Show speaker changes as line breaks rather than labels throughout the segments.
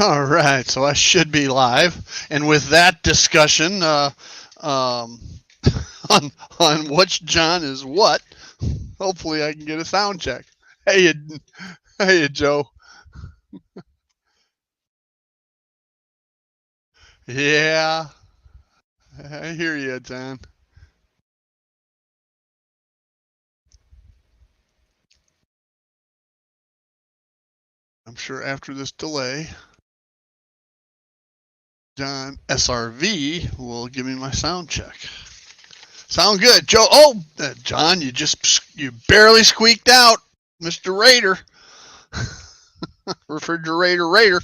All right, so I should be live, and with that discussion um, on which John is what, hopefully I can get a sound check. Hey, hey, Joe. Yeah, I hear you, John. I'm sure after this delay, John SRV will give me my sound check. Sound good, Joe. Oh, John, you barely squeaked out, Mr. Raider, refrigerator Raider.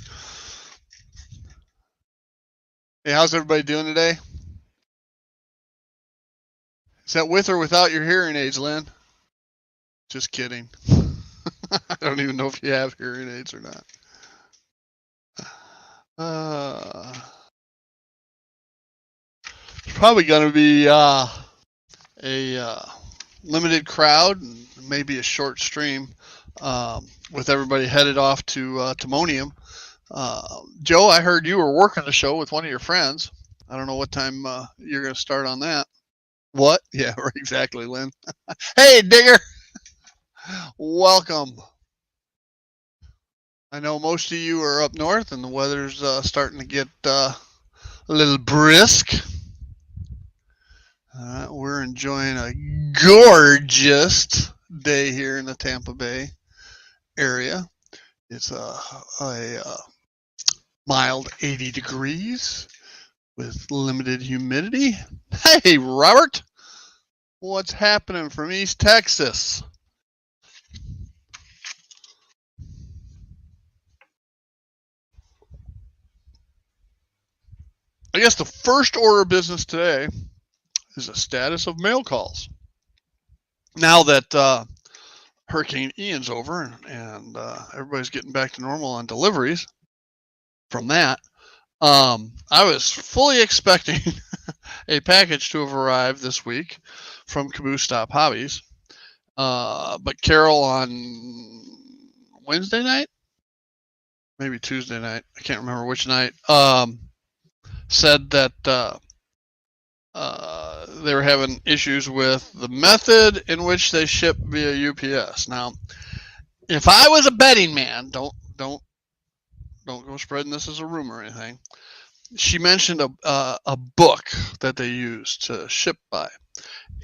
Hey, how's everybody doing today? Is that with or without your hearing aids, Lynn? Just kidding. I don't even know if you have hearing aids or not. It's probably going to be a limited crowd, and maybe a short stream with everybody headed off to Timonium. Joe, I heard you were working the show with one of your friends. I don't know what time you're going to start on that. What? Yeah, exactly, Lynn. Hey, Digger. Welcome. I know most of you are up north, and the weather's starting to get a little brisk. We're enjoying a gorgeous day here in the Tampa Bay area. It's a mild 80 degrees with limited humidity. Hey, Robert, what's happening from East Texas? I guess the first order of business today is the status of mail calls. Now that Hurricane Ian's over and everybody's getting back to normal on deliveries from that, I was fully expecting a package to have arrived this week from Caboose Stop Hobbies. But Carol on Wednesday night, maybe Tuesday night, I can't remember which night, said that they were having issues with the method in which they ship via UPS. Now, if I was a betting man, don't go spreading this as a rumor or anything. She mentioned a book that they use to ship by,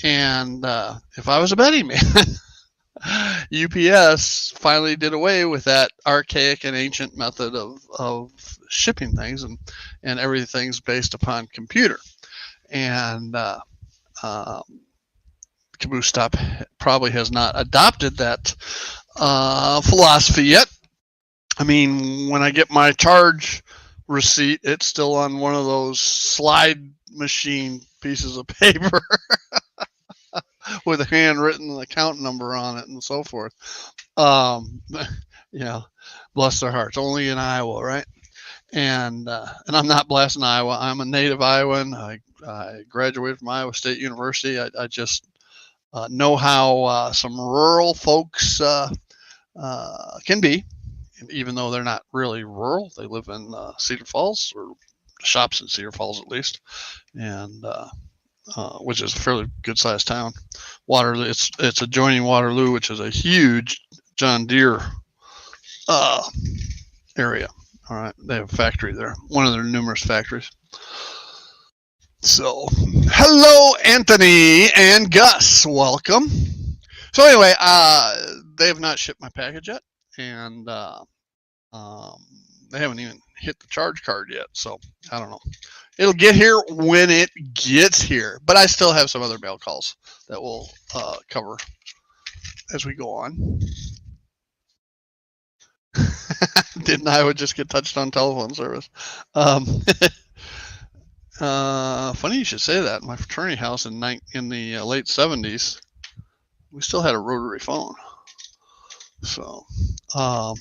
and if I was a betting man, UPS finally did away with that archaic and ancient method of shipping things, and everything's based upon computer. And Caboose Stop probably has not adopted that philosophy yet. I mean, when I get my charge receipt, it's still on one of those slide machine pieces of paper with a handwritten account number on it and so forth. Bless their hearts. Only in Iowa, right? And I'm not blasting Iowa. I'm a native Iowan. I graduated from Iowa State University. I just know how some rural folks can be, even though they're not really rural. They live in Cedar Falls, or shops in Cedar Falls at least, and which is a fairly good-sized town. Waterloo, it's adjoining Waterloo, which is a huge John Deere area. All right, they have a factory there, one of their numerous factories. So, hello, Anthony and Gus. Welcome. So anyway, they have not shipped my package yet, and they haven't even hit the charge card yet. So I don't know. It'll get here when it gets here, but I still have some other mail calls that we'll cover as we go on. Didn't Iowa just get touched on telephone service? Funny you should say that. My fraternity house in the late 70s, we still had a rotary phone. So I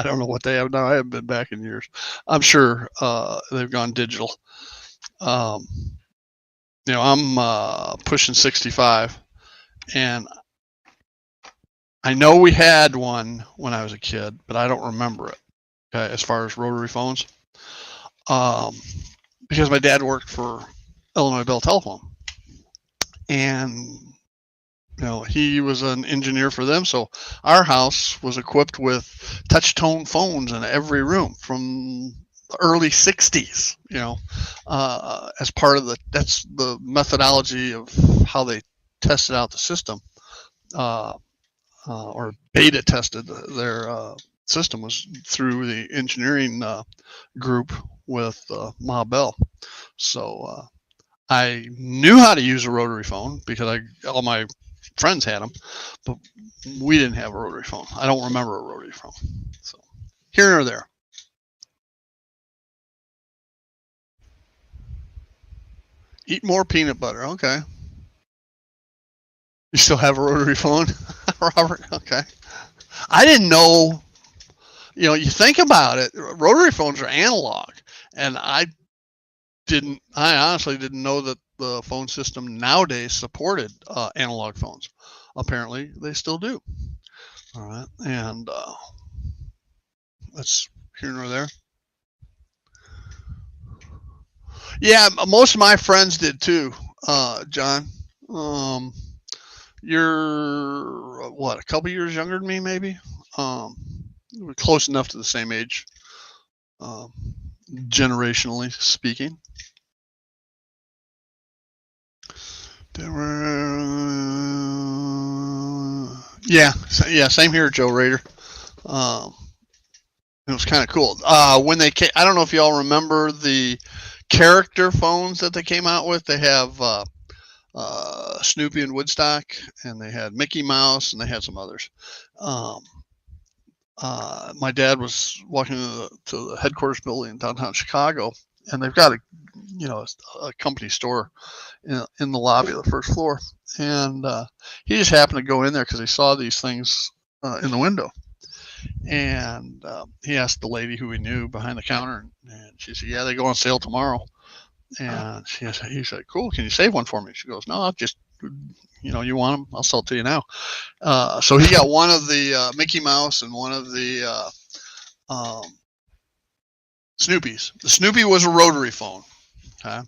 don't know what they have now. I haven't been back in years. I'm sure they've gone digital. I'm pushing 65, and I know we had one when I was a kid, but I don't remember it. as far as rotary phones, um, because my dad worked for Illinois Bell Telephone, and he was an engineer for them. So our house was equipped with touch tone phones in every room from the early 60s, as part of that's the methodology of how they tested out the system, or beta tested their system, was through the engineering group with Ma Bell. So I knew how to use a rotary phone because all my friends had them, but we didn't have a rotary phone. I don't remember a rotary phone. So here or there. Eat more peanut butter. Okay. You still have a rotary phone, Robert? Okay. I didn't know. You think about it. Rotary phones are analog, and I honestly didn't know that the phone system nowadays supported analog phones. Apparently, they still do. All right, and that's here nor there. Yeah, most of my friends did too, John. Um, you're what, a couple years younger than me, maybe? We're close enough to the same age, um, generationally speaking. Yeah, same here, Joe Rader. Um, it was kind of cool. When they came, I don't know if y'all remember the character phones that they came out with. They have Snoopy and Woodstock, and they had Mickey Mouse, and they had some others. Um, my dad was walking to the headquarters building in downtown Chicago, and they've got a company store in the lobby of the first floor, and he just happened to go in there because he saw these things in the window, and he asked the lady who he knew behind the counter, and she said, "Yeah, they go on sale tomorrow." And he said, "Cool, can you save one for me?" She goes, "No, I'll just, you want them? I'll sell it to you now." So he got one of the Mickey Mouse and one of the um, Snoopy's. The Snoopy was a rotary phone, okay?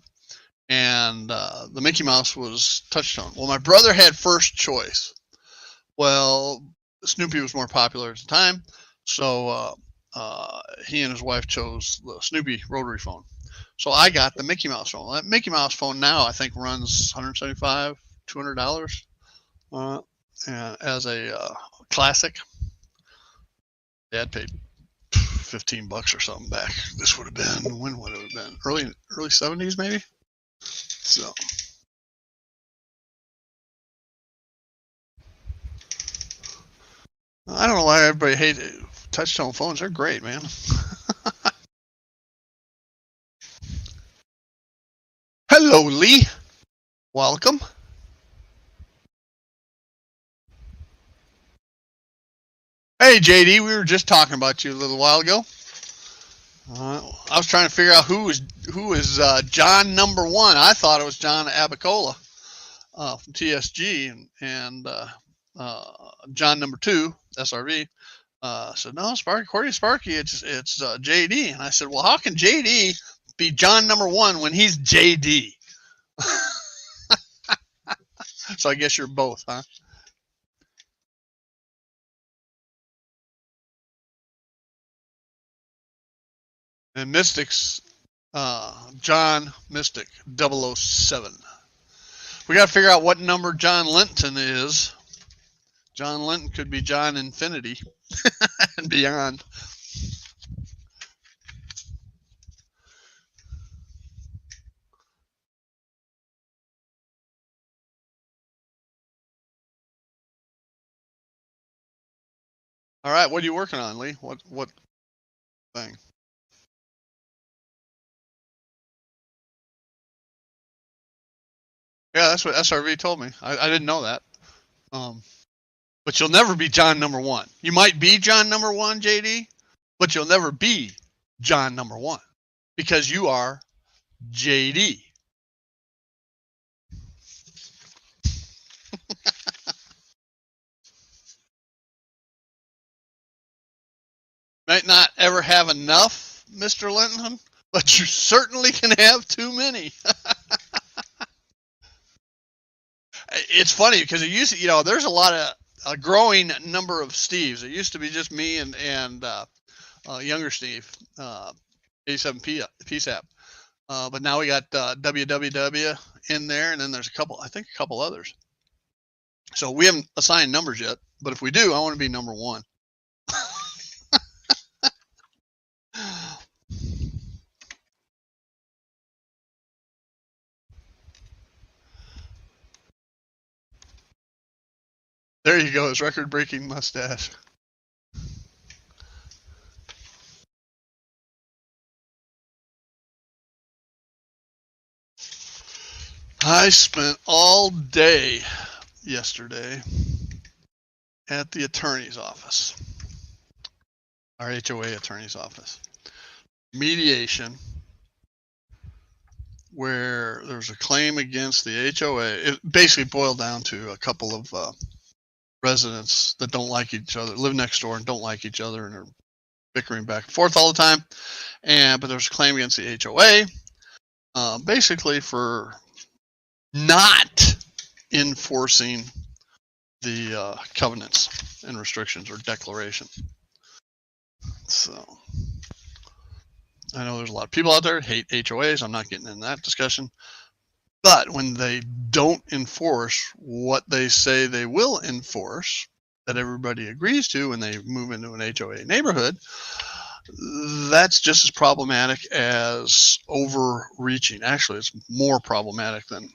And the Mickey Mouse was touchtone. Well, my brother had first choice. Well, Snoopy was more popular at the time, so he and his wife chose the Snoopy rotary phone. So I got the Mickey Mouse phone. That Mickey Mouse phone now I think runs $175, $200 as a classic. Dad paid $15 or something back. This would have been, when would it have been? Early 70s maybe. So I don't know why everybody hates touchtone phones. They're great, man. Hello, Lee. Welcome. Hey, JD. We were just talking about you a little while ago. I was trying to figure out who is John number one. I thought it was John Abacola from TSG, and John number two, SRV. Said, "No, Sparky, according to Sparky, it's JD." And I said, "Well, how can JD be John number one when he's JD?" So I guess you're both, huh? And Mystics, John Mystic 007. We got to figure out what number John Linton is. John Linton could be John Infinity and beyond. All right, what are you working on, Lee? What thing? Yeah, that's what SRV told me. I didn't know that. But you'll never be John number one. You might be John number one, JD, but you'll never be John number one because you are JD. might not ever have enough, Mr. Linton, but you certainly can have too many. It's funny because it used to, there's a growing number of Steves. It used to be just me and younger Steve, 87 PSAP. But now we got WWW in there, and then there's a couple others. So we haven't assigned numbers yet, but if we do, I want to be number one. There you go, his record-breaking mustache. I spent all day yesterday at the attorney's office, our HOA attorney's office. Mediation, where there's a claim against the HOA. It basically boiled down to a couple of residents that don't like each other, live next door and don't like each other, and are bickering back and forth all the time. But there's a claim against the HOA, basically for not enforcing the covenants and restrictions or declaration. So I know there's a lot of people out there that hate HOAs. I'm not getting in that discussion. But when they don't enforce what they say they will enforce, that everybody agrees to when they move into an HOA neighborhood, that's just as problematic as overreaching. Actually, it's more problematic than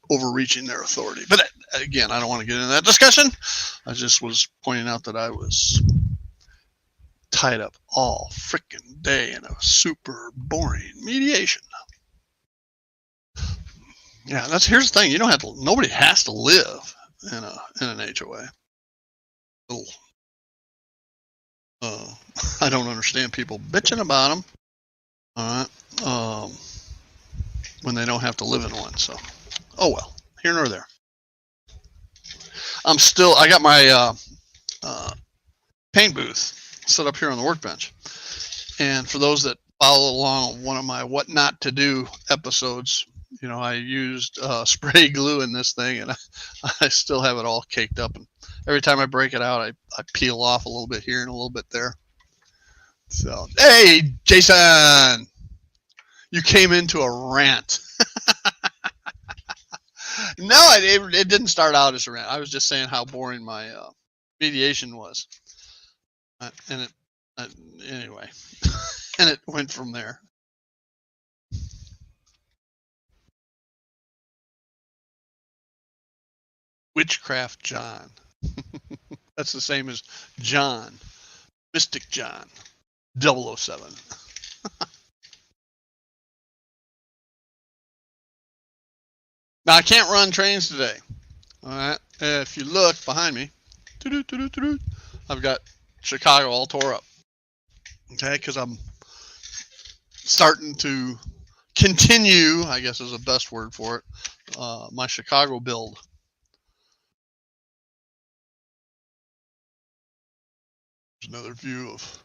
overreaching their authority. But again, I don't want to get into that discussion. I just was pointing out that I was tied up all freaking day in a super boring mediation. Yeah, here's the thing. You don't have to. Nobody has to live in an HOA. I don't understand people bitching about them. All right. When they don't have to live in one. So, oh well, here nor there. I got my paint booth set up here on the workbench. And for those that follow along one of my what not to do episodes, I used spray glue in this thing, and I still have it all caked up. And every time I break it out, I peel off a little bit here and a little bit there. So, hey, Jason, you came into a rant. No, it didn't start out as a rant. I was just saying how boring my mediation was. Anyway, and it went from there. Witchcraft John. That's the same as John. Mystic John. 007. Now, I can't run trains today. All right. If you look behind me, I've got Chicago all tore up. Okay. Because I'm starting to continue, I guess is the best word for it, my Chicago build. There's another view of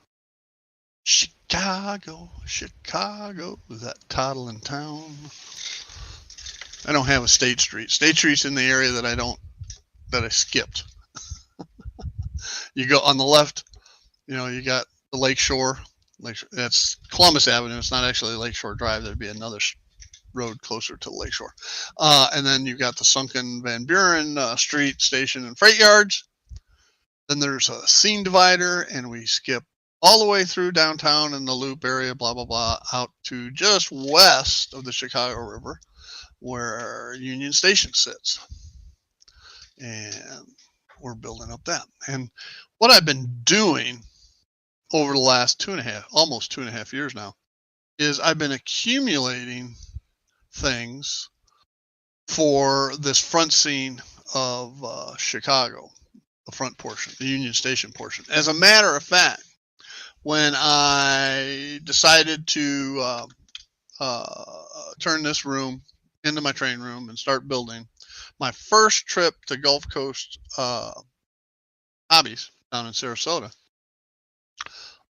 Chicago, that toddling town. I don't have a State Street. State Street's in the area that I skipped. You go on the left, you got the Lakeshore. That's Columbus Avenue. It's not actually Lakeshore Drive. There'd be another road closer to the Lakeshore. And then you got the sunken Van Buren Street Station and Freight Yards. Then there's a scene divider, and we skip all the way through downtown in the Loop area, blah, blah, blah, out to just west of the Chicago River, where Union Station sits. And we're building up that. And what I've been doing over the last almost 2.5 years now, is I've been accumulating things for this front scene of Chicago, the front portion, the Union Station portion. As a matter of fact, when I decided to turn this room into my train room and start building, my first trip to Gulf Coast Hobbies down in Sarasota,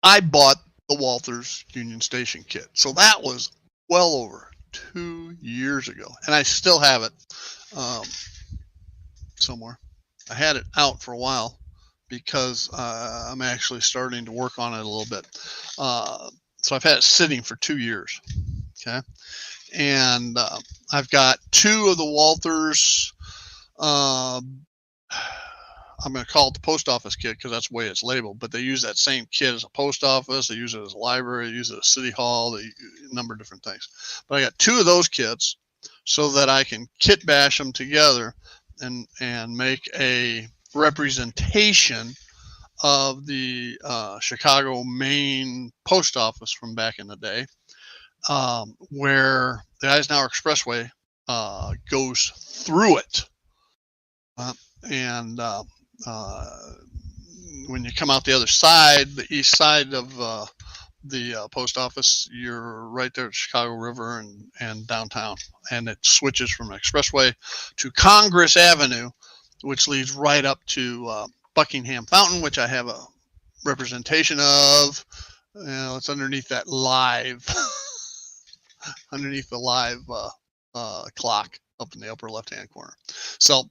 I bought the Walthers Union Station kit. So that was well over 2 years ago. And I still have it somewhere. I had it out for a while because I'm actually starting to work on it a little bit. So I've had it sitting for 2 years. Okay. And I've got 2 of the Walthers. I'm going to call it the post office kit because that's the way it's labeled, but they use that same kit as a post office. They use it as a library, they use it as city hall, they a number of different things. But I got 2 of those kits so that I can kit bash them together and make a representation of the Chicago main post office from back in the day, where the Eisenhower Expressway goes through it. When you come out the other side, the east side of the post office, you're right there at Chicago River and downtown, and it switches from expressway to Congress Avenue, which leads right up to Buckingham Fountain, which I have a representation of. It's underneath that live, underneath the live clock up in the upper left-hand corner. So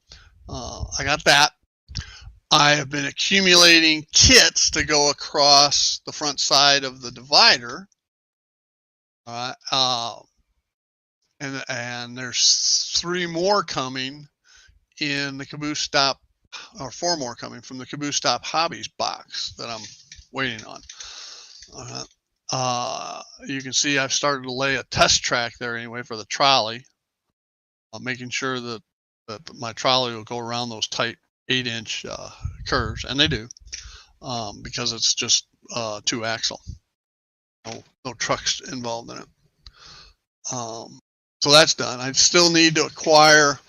I got that. I have been accumulating kits to go across the front side of the divider. And there's 3 more coming in the Caboose Stop, or 4 more coming from the Caboose Stop Hobbies box that I'm waiting on. You can see I've started to lay a test track there anyway for the trolley, making sure that my trolley will go around those tight 8-inch curves, and they do, because it's just 2-axle, no trucks involved in it. So that's done. I still need to acquire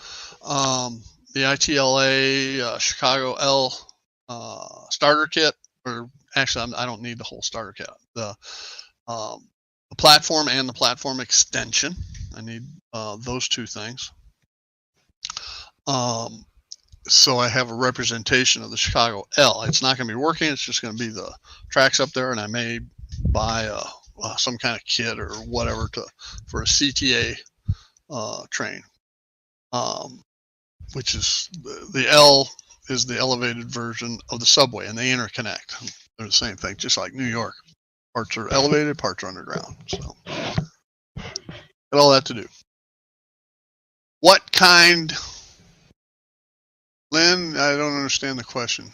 the ITLA Chicago L starter kit, or actually I don't need the whole starter kit. The platform and the platform extension. I need those 2 things. So I have a representation of the Chicago L. It's not going to be working. It's just going to be the tracks up there, and I may buy some kind of kit or whatever for a CTA train, which is the L is the elevated version of the subway, and they interconnect. They're the same thing, just like New York. Parts are elevated, parts are underground. So got all that to do. What kind? Lynn, I don't understand the question.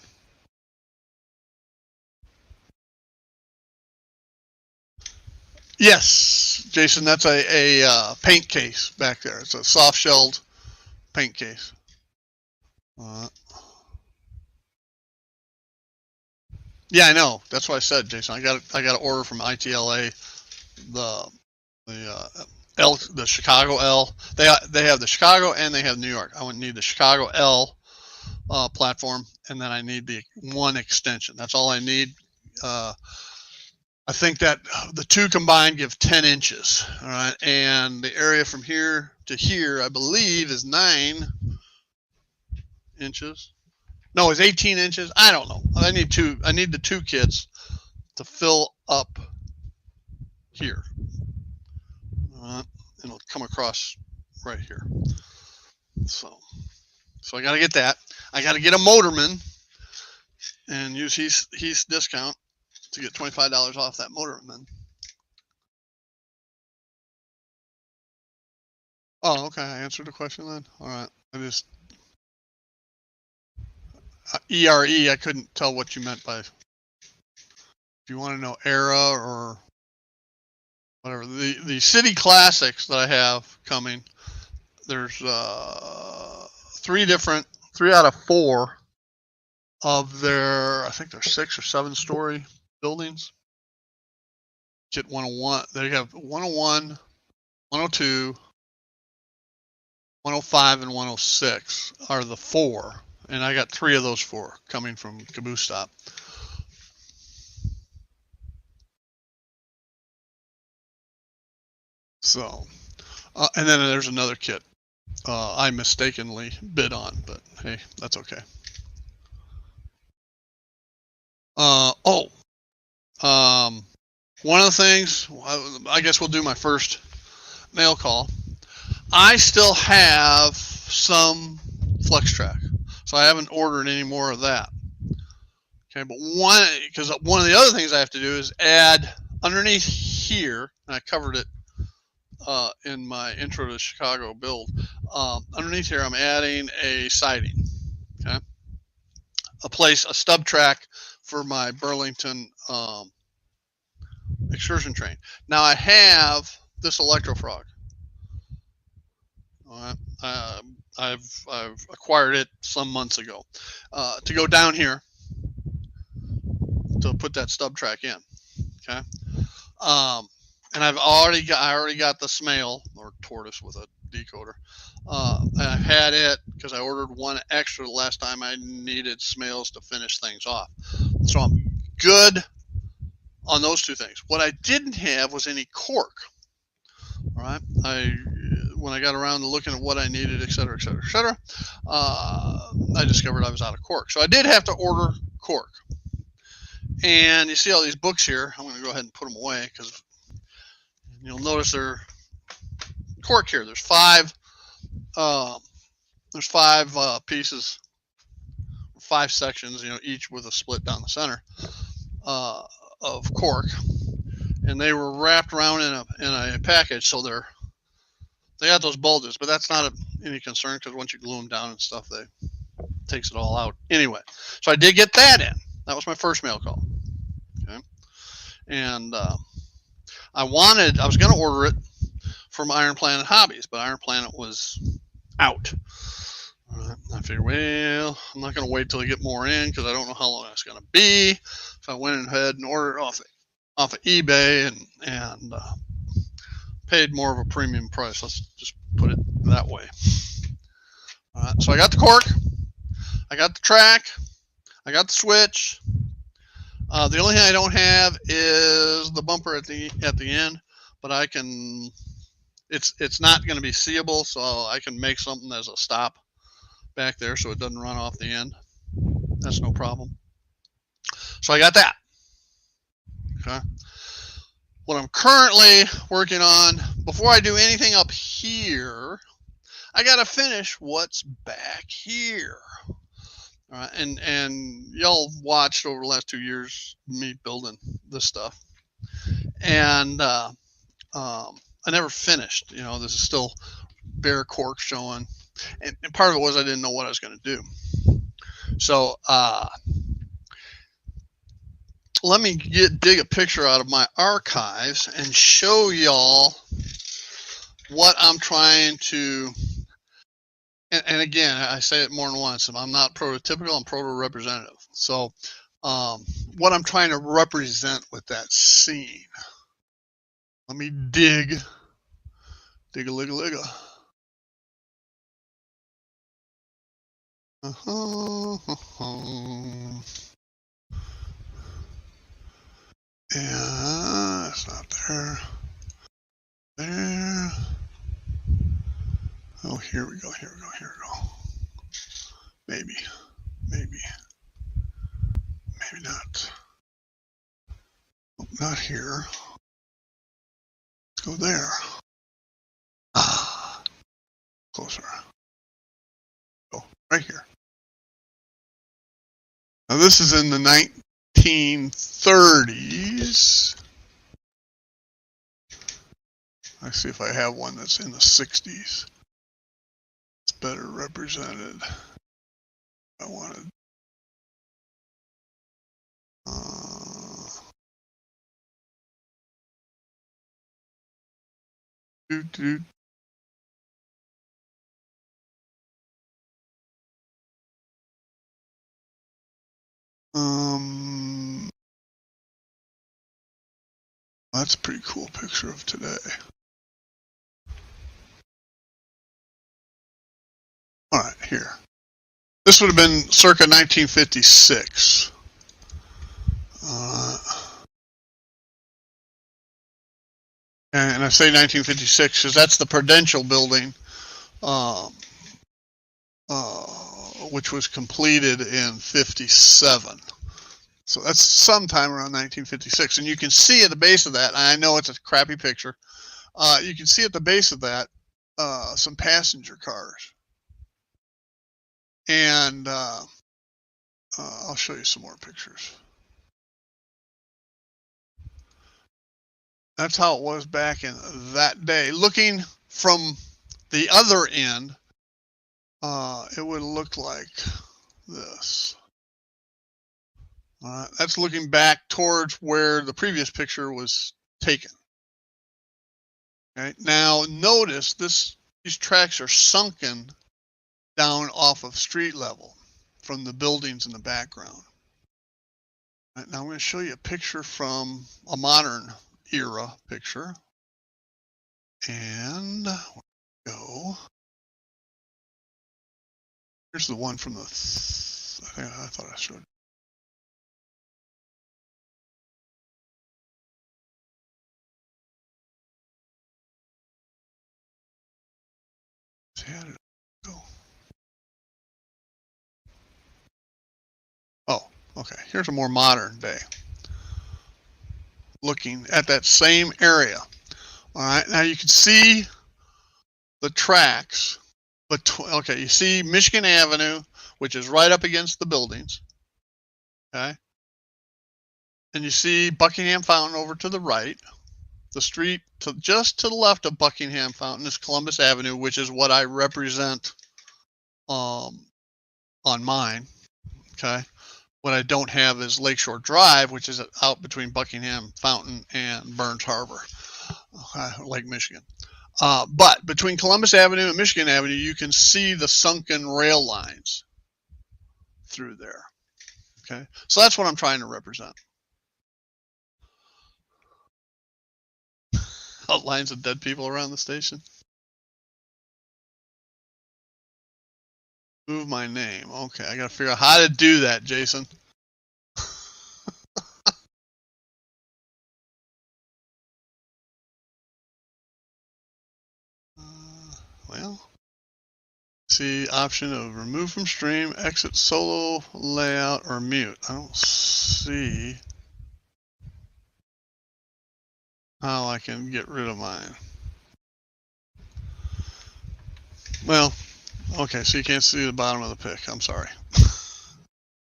Yes, Jason, that's a paint case back there. It's a soft-shelled paint case. Yeah, I know. That's what I said, Jason. I got to order from ITLA the Chicago L. They have the Chicago and they have New York. I would need the Chicago L platform, and then I need the 1 extension. That's all I need. I think that the 2 combined give 10 inches. All right, and the area from here to here, I believe, is 9 inches. No, it's 18 inches. I don't know. I need the 2 kits to fill up here. And it'll come across right here. So I got to get that. I got to get a motorman and use his discount to get $25 off that motorman. Oh, okay. I answered the question then. All right. I just ERE. I couldn't tell what you meant by. If you want to know era or whatever, the city classics that I have coming. There's 3 out of 4 of their, I think they're 6 or 7-story buildings. Get 101. They have 101, 102, 105, and 106 are the 4, and I got 3 of those 4 coming from Caboose Stop. So, and then there's another kit I mistakenly bid on, but hey, that's okay. One of the things, I guess we'll do my first mail call. I still have some FlexTrack, so I haven't ordered any more of that. Okay, but because one of the other things I have to do is add underneath here, and I covered it in my intro to Chicago build. Underneath here, I'm adding a siding. Okay, a stub track for my Burlington excursion train. Now I have this Electrofrog. I've acquired it some months ago to go down here to put that stub track in. Okay, and I already got the Smale or Tortoise with a decoder. I had it because I ordered one extra the last time I needed Smales to finish things off. So I'm good on those two things. What I didn't have was any cork. All right, when I got around to looking at what I needed, et cetera, et cetera, et cetera, I discovered I was out of cork. So I did have to order cork. And you see all these books here. I'm going to go ahead and put them away because you'll notice they're cork here. There's five pieces, 5 sections, each with a split down the center of cork, and they were wrapped around in a package, so they got those bulges, but that's not any concern because once you glue them down and stuff, they takes it all out anyway. So I did get that in. That was my first mail call. Okay, and I was going to order it from Iron Planet Hobbies, but Iron Planet was out. I figured, well, I'm not going to wait till I get more in because I don't know how long it's going to be. So I went ahead and ordered it off of eBay and paid more of a premium price. Let's just put it that way. So I got the cork, I got the track, I got the switch. The only thing I don't have is the bumper at the end, but I can. It's not going to be seeable, so I can make something as a stop back there so it doesn't run off the end. That's no problem. So I got that. Okay. What I'm currently working on, before I do anything up here, I got to finish what's back here. All right, and y'all watched over the last 2 years me building this stuff, and I never finished. This is still bare cork showing, and part of it was I didn't know what I was going to do. So let me dig a picture out of my archives and show y'all what I'm trying to. And again, I say it more than once, and I'm not prototypical, I'm proto-representative. So what I'm trying to represent with that scene. Let me dig a ligga. Yeah, it's not there. There. Oh, here we go. Maybe not. Oh, not here. Let's go there. Closer. Oh, right here. Now this is in the 1930s. Let's see if I have one that's in the 60s. It's better represented. I wanted. That's a pretty cool picture of today. All right, here. This would have been circa 1956. And I say 1956 because that's the Prudential Building, which was completed in 57. So that's sometime around 1956. And you can see at the base of that, and I know it's a crappy picture, you can see at the base of that some passenger cars. And I'll show you some more pictures. That's how it was back in that day. Looking from the other end, it would look like this. That's looking back towards where the previous picture was taken. Okay. Now notice these tracks are sunken down off of street level from the buildings in the background. Right, now I'm going to show you a picture from a modern era picture. And go. Here's the one from the, I thought I showed. How did it go? Oh, okay. Here's a more modern day. Looking at that same area. All right, now you can see the tracks. Okay, you see Michigan Avenue, which is right up against the buildings. Okay. And you see Buckingham Fountain over to the right. The street just to the left of Buckingham Fountain is Columbus Avenue, which is what I represent on mine. Okay. What I don't have is Lakeshore Drive, which is out between Buckingham Fountain and Burns Harbor, Lake Michigan. But between Columbus Avenue and Michigan Avenue, you can see the sunken rail lines through there. Okay. So that's what I'm trying to represent. Outlines of dead people around the station. Move my name. Okay, I got to figure out how to do that, Jason. Well, see option of remove from stream, exit solo, layout, or mute. I don't see how I can get rid of mine. Well, okay, so you can't see the bottom of the pic. I'm sorry.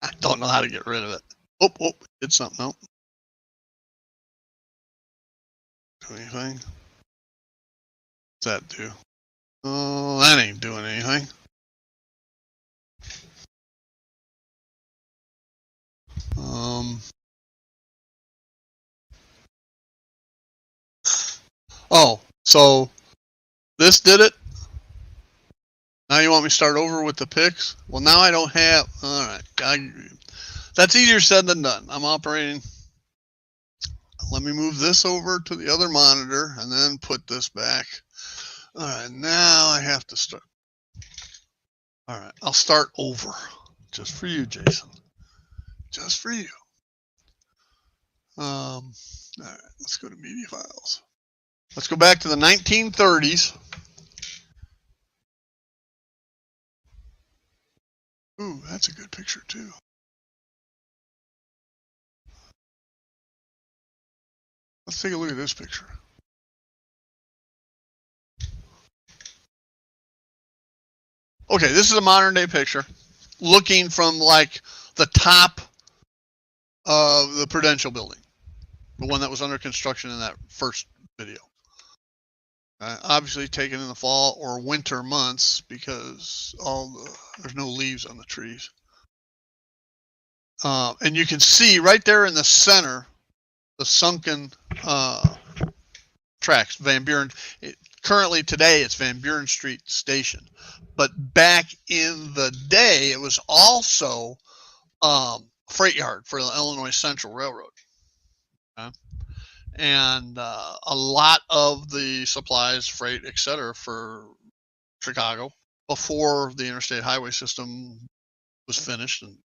I don't know how to get rid of it. Oh, did something. Nope. Do anything? What's that do? Oh, that ain't doing anything. Oh, so this did it? Now you want me to start over with the pics? Well, now I don't have, all right. That's easier said than done. I'm operating. Let me move this over to the other monitor and then put this back. All right, now I have to start. All right, I'll start over just for you, Jason. Just for you. All right, let's go to media files. Let's go back to the 1930s. Ooh, that's a good picture too. Let's take a look at this picture. Okay, this is a modern day picture looking from like the top of the Prudential Building, the one that was under construction in that first video. Obviously taken in the fall or winter months because there's no leaves on the trees. And you can see right there in the center the sunken tracks. Van Buren. Currently today it's Van Buren Street Station, but back in the day it was also freight yard for the Illinois Central Railroad. And a lot of the supplies, freight, etc., for Chicago before the interstate highway system was finished, and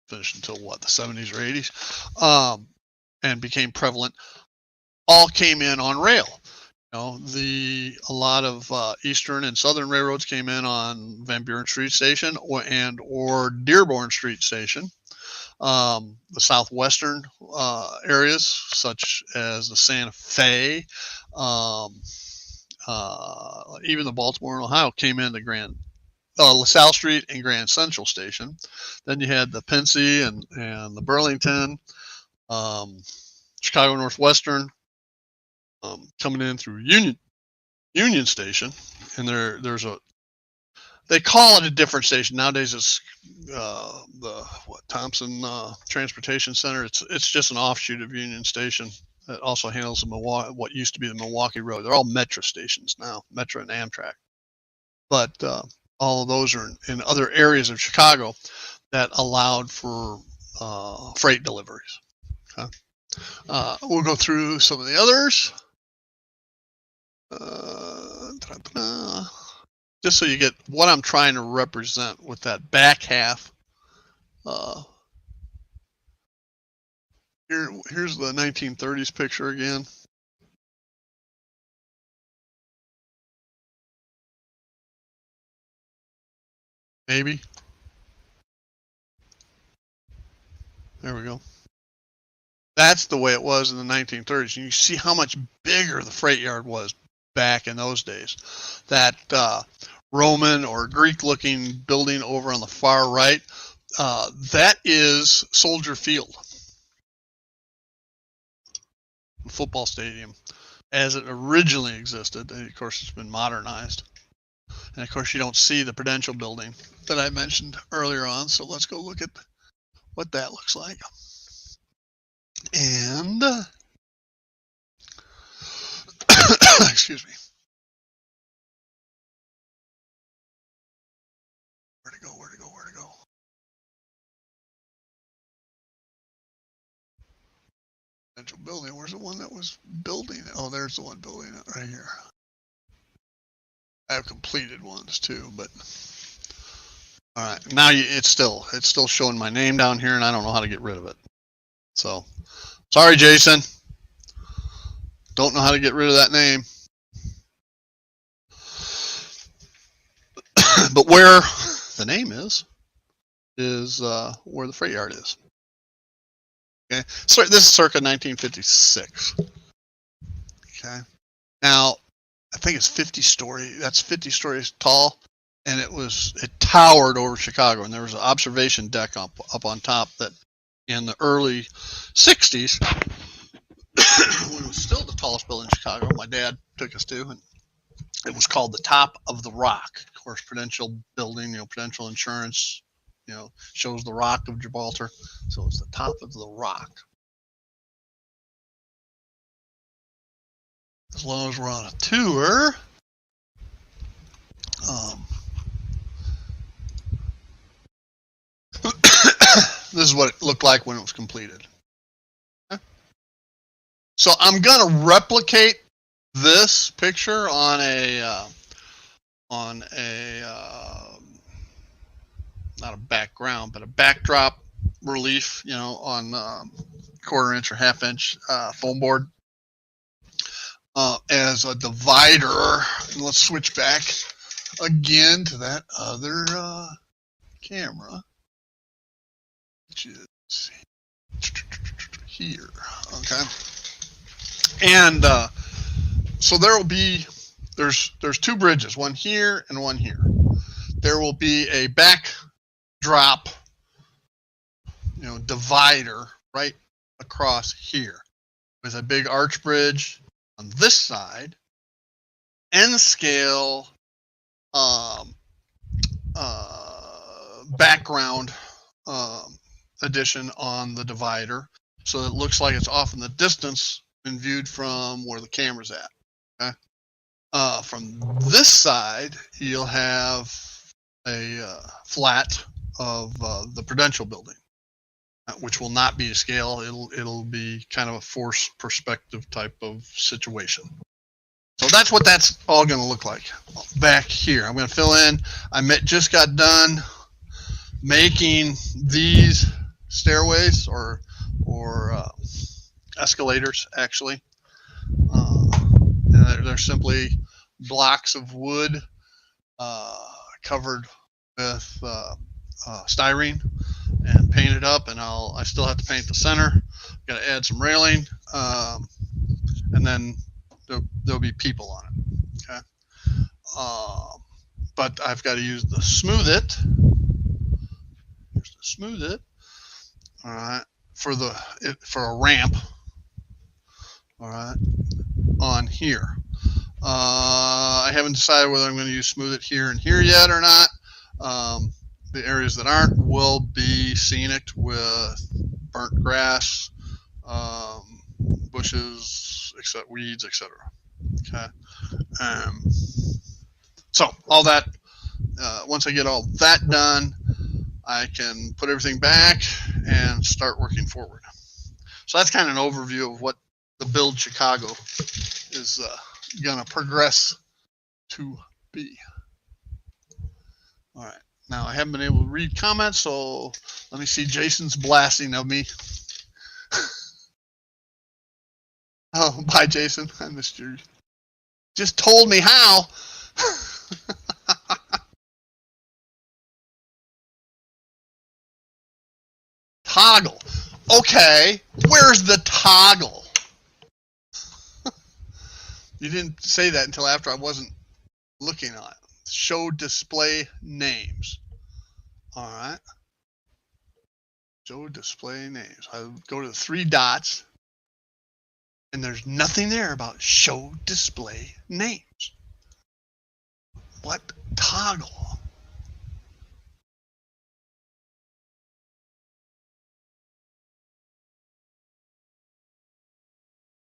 finished until what, the 70s or 80s, and became prevalent, all came in on rail. You know, a lot of Eastern and Southern railroads came in on Van Buren Street Station or Dearborn Street Station. the southwestern areas, such as the Santa Fe, even the Baltimore and Ohio came in the Grand LaSalle Street and Grand Central Station. Then you had the Pincy and the Burlington, Chicago Northwestern coming in through Union Station, and there's a, they call it a different station nowadays. It's the Thompson Transportation Center. It's just an offshoot of Union Station. It also handles the what used to be the Milwaukee Road. They're all Metro stations now, Metro and Amtrak. But all of those are in other areas of Chicago that allowed for freight deliveries. Okay. We'll go through some of the others. Just so you get what I'm trying to represent with that back half. Here's the 1930s picture again. Maybe. There we go. That's the way it was in the 1930s. And you see how much bigger the freight yard was back in those days. That Roman or Greek-looking building over on the far right, that is Soldier Field, the football stadium, as it originally existed. And of course, it's been modernized. And of course, you don't see the Prudential Building that I mentioned earlier on. So let's go look at what that looks like. And excuse me. Where'd it go? Prudential Building. Where's the one that was building it? Oh, there's the one building it right here. I have completed ones too, but all right. Now it's still showing my name down here, and I don't know how to get rid of it. So, sorry, Jason. Don't know how to get rid of that name. But where the name is where the freight yard is. Okay, so this is circa 1956. Okay, now I think it's 50 stories. That's 50 stories tall, and it towered over Chicago, and there was an observation deck up on top that in the early 60s, when it was still the tallest building in Chicago, my dad took us to, and it was called the Top of the Rock. Of course, Prudential Building, Prudential Insurance, shows the Rock of Gibraltar. So it's the Top of the Rock. As long as we're on a tour, this is what it looked like when it was completed. Okay. So I'm going to replicate this picture on a not a background, but a backdrop relief, on 1/4 inch or 1/2 inch foam board as a divider. And let's switch back again to that other camera, which is here. Okay, and so there's 2 bridges, one here and one here. There will be a backdrop, divider right across here with a big arch bridge on this side, N scale background addition on the divider, so it looks like it's off in the distance when viewed from where the camera's at. Okay. From this side, you'll have a flat of the Prudential Building, which will not be to scale. It'll be kind of a forced perspective type of situation. So that's what that's all going to look like back here. I'm going to fill in. I just got done making these stairways or escalators, actually. And they're simply blocks of wood covered with styrene and paint it up, and I still have to paint the center. Got to add some railing, and then there'll be people on it. Okay, but I've got to use the Smooth It. Here's the Smooth It. All right, for a ramp. All right, on here. I haven't decided whether I'm going to use Smooth It here and here yet or not. The areas that aren't will be scenic with burnt grass, bushes, except weeds, etc. Okay. So all that. Once I get all that done, I can put everything back and start working forward. So that's kind of an overview of what the Build Chicago is going to progress to be. All right. Now, I haven't been able to read comments, so let me see Jason's blasting of me. Oh, bye, Jason. I missed you. Just told me how. Toggle. Okay, where's the toggle? You didn't say that until after I wasn't looking at it. Show display names. All right. Show display names. I go to the 3 dots, and there's nothing there about show display names. What toggle?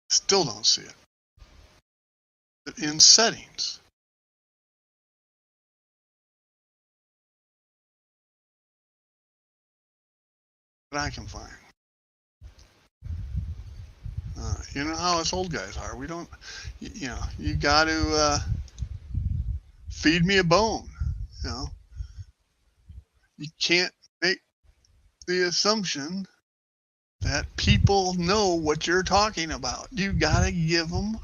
Still don't see it. In settings. That I can find. You know how us old guys are. We don't, you know, you got to feed me a bone. You know, you can't make the assumption that people know what you're talking about. You got to give them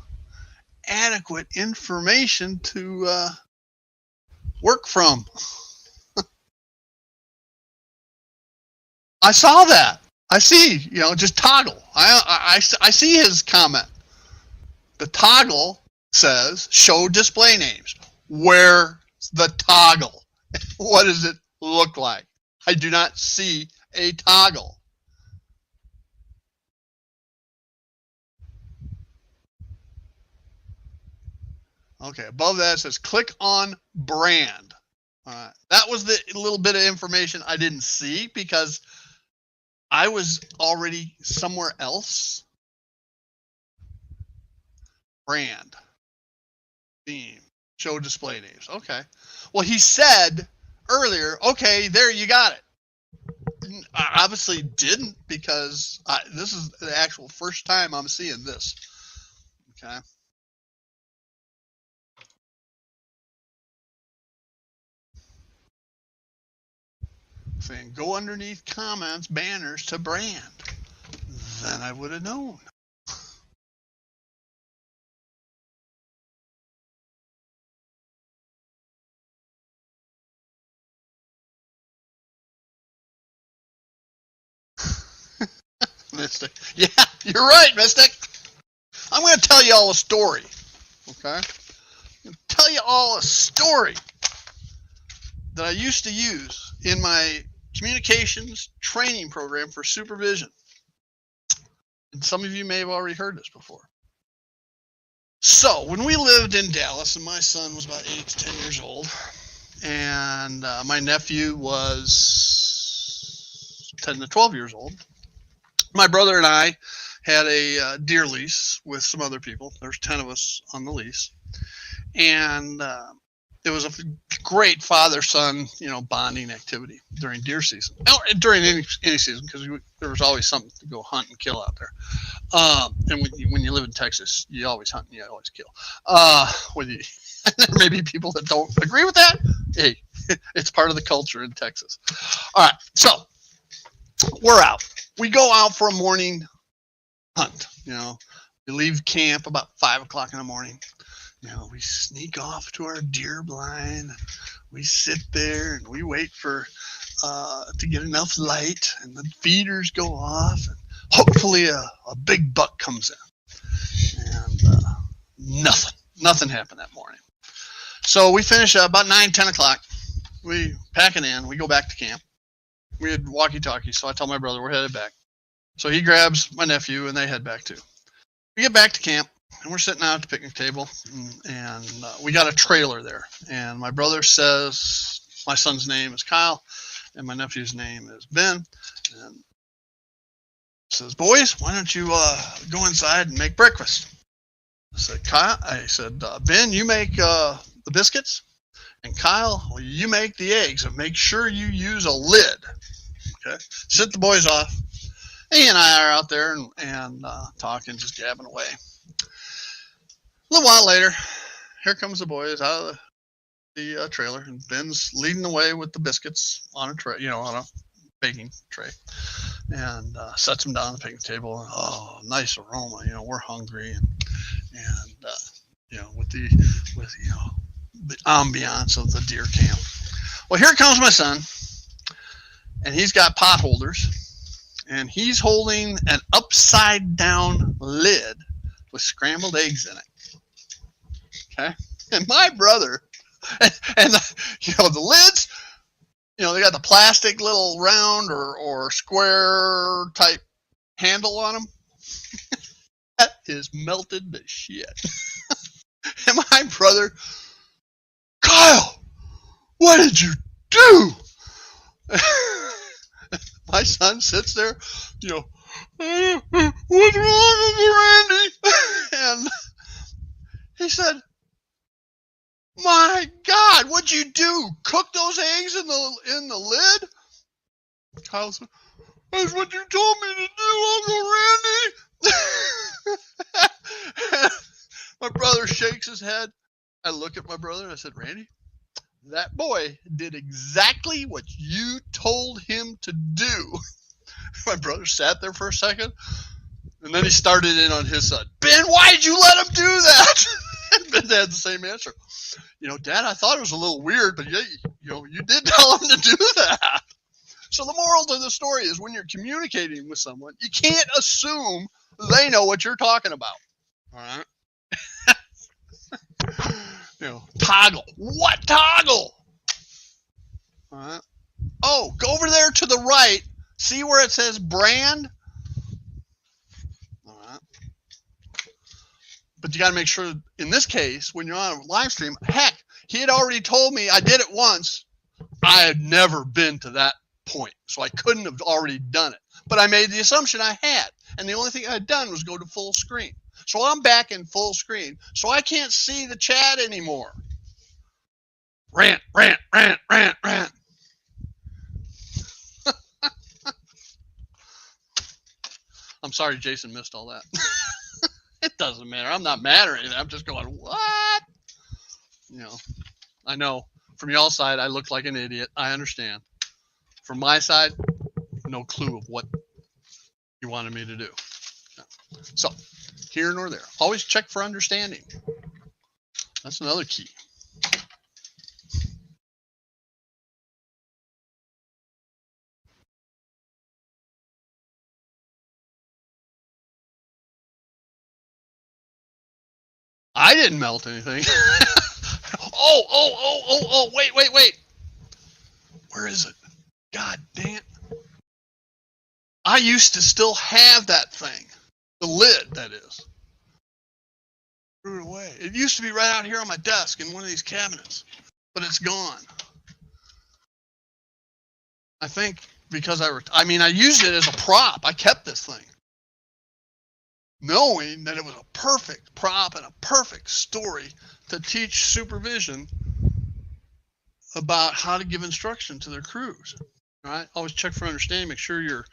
adequate information to work from. I saw that. I see, you know, just toggle. I see his comment. The toggle says show display names. Where's the toggle? What does it look like? I do not see a toggle. Okay, above that it says click on brand. That was the little bit of information I didn't see because I was already somewhere else. Brand. Theme. Show display names. Okay. Well, he said earlier, okay, there you got it. I obviously didn't because this is the actual first time I'm seeing this. Okay. Saying go underneath comments, banners to brand. Then I would have known. Mystic. Yeah, you're right, Mystic. I'm going to tell you all a story. Okay? I'm going to tell you all a story that I used to use in my communications training program for supervision. And some of you may have already heard this before. So when we lived in Dallas, and my son was about 8 to 10 years old, and my nephew was 10 to 12 years old, my brother and I had a deer lease with some other people. There's 10 of us on the lease. And it was a great father-son, bonding activity during deer season. During any season, because there was always something to go hunt and kill out there. And when you live in Texas, you always hunt and you always kill. There may be people that don't agree with that. Hey, it's part of the culture in Texas. All right, so we're out. We go out for a morning hunt. We leave camp about 5 o'clock in the morning. We sneak off to our deer blind. We sit there and we wait for to get enough light, and the feeders go off, and hopefully a big buck comes in. And nothing happened that morning. So we finish about 9-10 o'clock. We pack it in. We go back to camp. We had walkie-talkies, so I tell my brother we're headed back. So he grabs my nephew, and they head back too. We get back to camp, and we're sitting out at the picnic table, and we got a trailer there. And my brother says my son's name is Kyle, and my nephew's name is Ben. And says, boys, why don't you go inside and make breakfast? I said, Ben, you make the biscuits, and Kyle, well, you make the eggs, and make sure you use a lid. Okay, sit the boys off. He and I are out there and talking, just gabbing away. A little while later, here comes the boys out of the trailer, and Ben's leading the way with the biscuits on a tray, on a baking tray, and sets them down on the picnic table. And, oh, nice aroma! We're hungry, and with the ambiance of the deer camp. Well, here comes my son, and he's got pot holders, and he's holding an upside down lid with scrambled eggs in it. Okay, and my brother, and the lids, they got the plastic little round or square type handle on them. That is melted to shit. And my brother, Kyle, what did you do? My son sits there, what's wrong, Uncle Randy? And he said, my God, what'd you do? Cook those eggs in the lid? Kyle said, that's what you told me to do, Uncle Randy. My brother shakes his head. I look at my brother and I said, Randy, that boy did exactly what you told him to do. My brother sat there for a second, and then he started in on his side. Ben, why did you let him do that? And Ben had the same answer. Dad, I thought it was a little weird, but you did tell him to do that. So the moral to the story is when you're communicating with someone, you can't assume they know what you're talking about. All right? Toggle. What toggle? All right. Oh, go over there to the right. See where it says brand? All right. But you got to make sure, in this case, when you're on a live stream, heck, he had already told me I did it once. I had never been to that point, so I couldn't have already done it. But I made the assumption I had, and the only thing I had done was go to full screen. So I'm back in full screen, so I can't see the chat anymore. Rant. I'm sorry Jason missed all that. It doesn't matter. I'm not mad or anything. I'm just going, what? I know. From y'all's side, I look like an idiot. I understand. From my side, no clue of what you wanted me to do. So, here nor there. Always check for understanding. That's another key. I didn't melt anything. Oh, wait. Where is it? God damn it. I used to still have that thing. The lid, that is. Threw it away. It used to be right out here on my desk in one of these cabinets, but it's gone. I think because I used it as a prop. I kept this thing, knowing that it was a perfect prop and a perfect story to teach supervision about how to give instruction to their crews. Right? Always check for understanding. Make sure your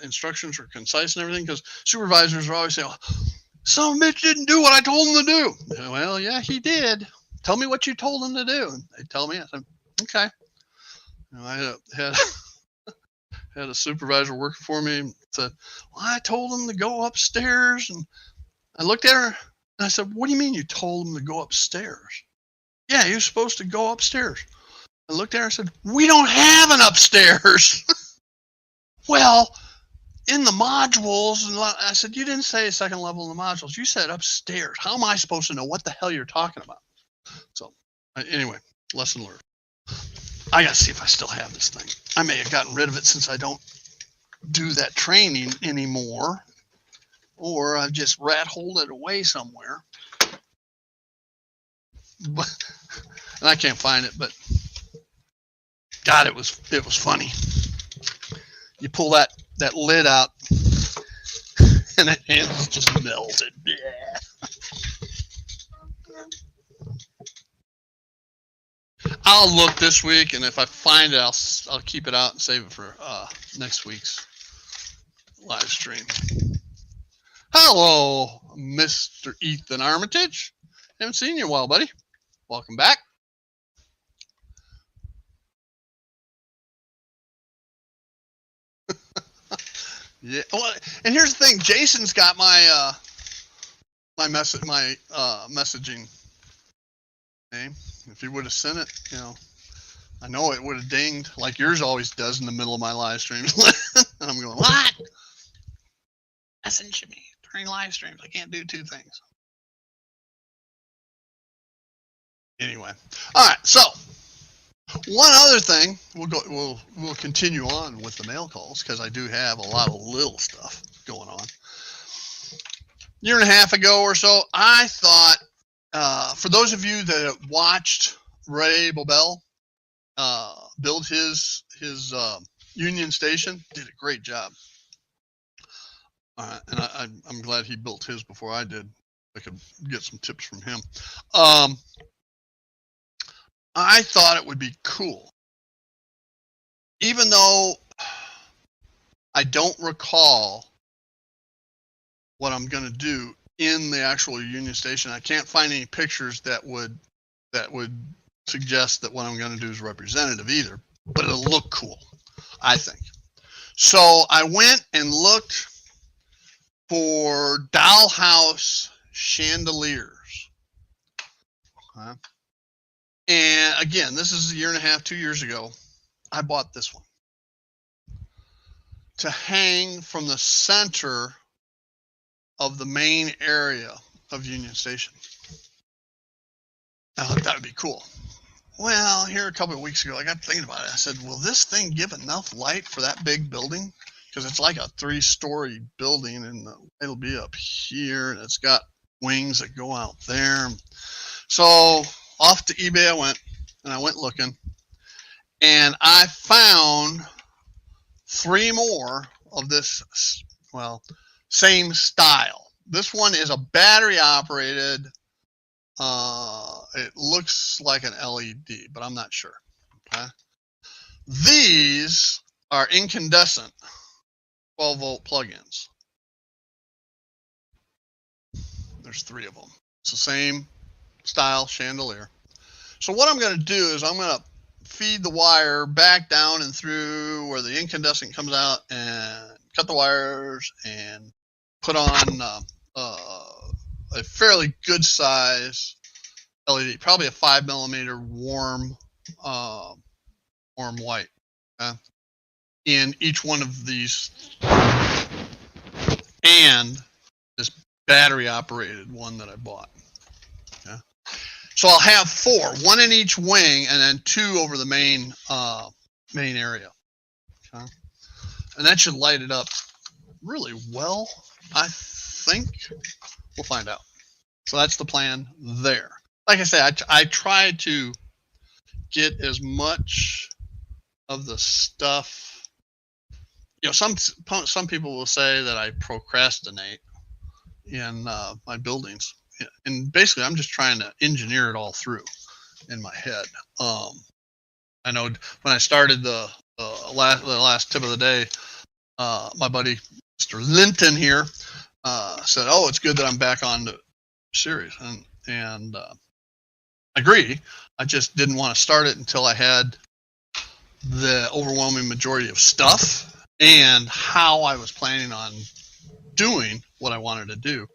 instructions are concise and everything, because supervisors are always saying, some bitch didn't do what I told him to do. Well, yeah, he did. Tell me what you told him to do. And they tell me. I said, okay. I had a supervisor working for me and said, well, I told him to go upstairs. And I looked at her and I said, what do you mean you told him to go upstairs? Yeah, he was supposed to go upstairs. I looked at her and said, we don't have an upstairs. Well, in the modules, and I said, you didn't say second level in the modules. You said upstairs. How am I supposed to know what the hell you're talking about? So anyway, lesson learned. I got to see if I still have this thing. I may have gotten rid of it since I don't do that training anymore, or I've just rat-holed it away somewhere. But, and I can't find it, but God, it was funny. You pull that lid out, and the hands just melted. Yeah. I'll look this week, and if I find it, I'll keep it out and save it for next week's live stream. Hello, Mr. Ethan Armitage. Haven't seen you in a while, buddy. Welcome back. Yeah. Well, and here's the thing. Jason's got my messaging name. If he would have sent it, I know it would have dinged like yours always does in the middle of my live streams. And I'm going, what? Message me during live streams. I can't do two things. Anyway, all right. So one other thing, we'll continue on with the mail calls because I do have a lot of little stuff going on. Year and a half ago or so, I thought, for those of you that have watched Ray Bobel build his Union Station, did a great job. And I'm glad he built his before I did. I could get some tips from him. I thought it would be cool, even though I don't recall what I'm going to do in the actual Union Station. I can't find any pictures that would suggest that what I'm going to do is representative either, but it'll look cool, I think. So I went and looked for dollhouse chandeliers. Okay. And again, this is a year and a half, 2 years ago. I bought this one to hang from the center of the main area of Union Station. I thought that would be cool. Well, here a couple of weeks ago, I got thinking about it. I said, will this thing give enough light for that big building? Because it's like a 3-story building, and it'll be up here, and it's got wings that go out there. So off to eBay I went, and I went looking, and I found 3 more of this, same style. This one is a battery operated. It looks like an LED, but I'm not sure. Okay. These are incandescent 12-volt plug-ins. There's 3 of them. It's the same style chandelier. So what I'm going to do is I'm going to feed the wire back down and through where the incandescent comes out and cut the wires and put on a fairly good size LED, probably a 5mm warm white, in each one of these, and this battery operated one that I bought. Okay. So I'll have 4, 1 in each wing, and then 2 over the main area. Okay. And that should light it up really well, I think. We'll find out. So that's the plan there. Like I said, I tried to get as much of the stuff. Some people will say that I procrastinate in my buildings, and basically I'm just trying to engineer it all through in my head. I know when I started the last tip of the day, my buddy Mr. Linton here said, "Oh, it's good that I'm back on the series," and I agree. I just didn't want to start it until I had the overwhelming majority of stuff and how I was planning on doing what I wanted to do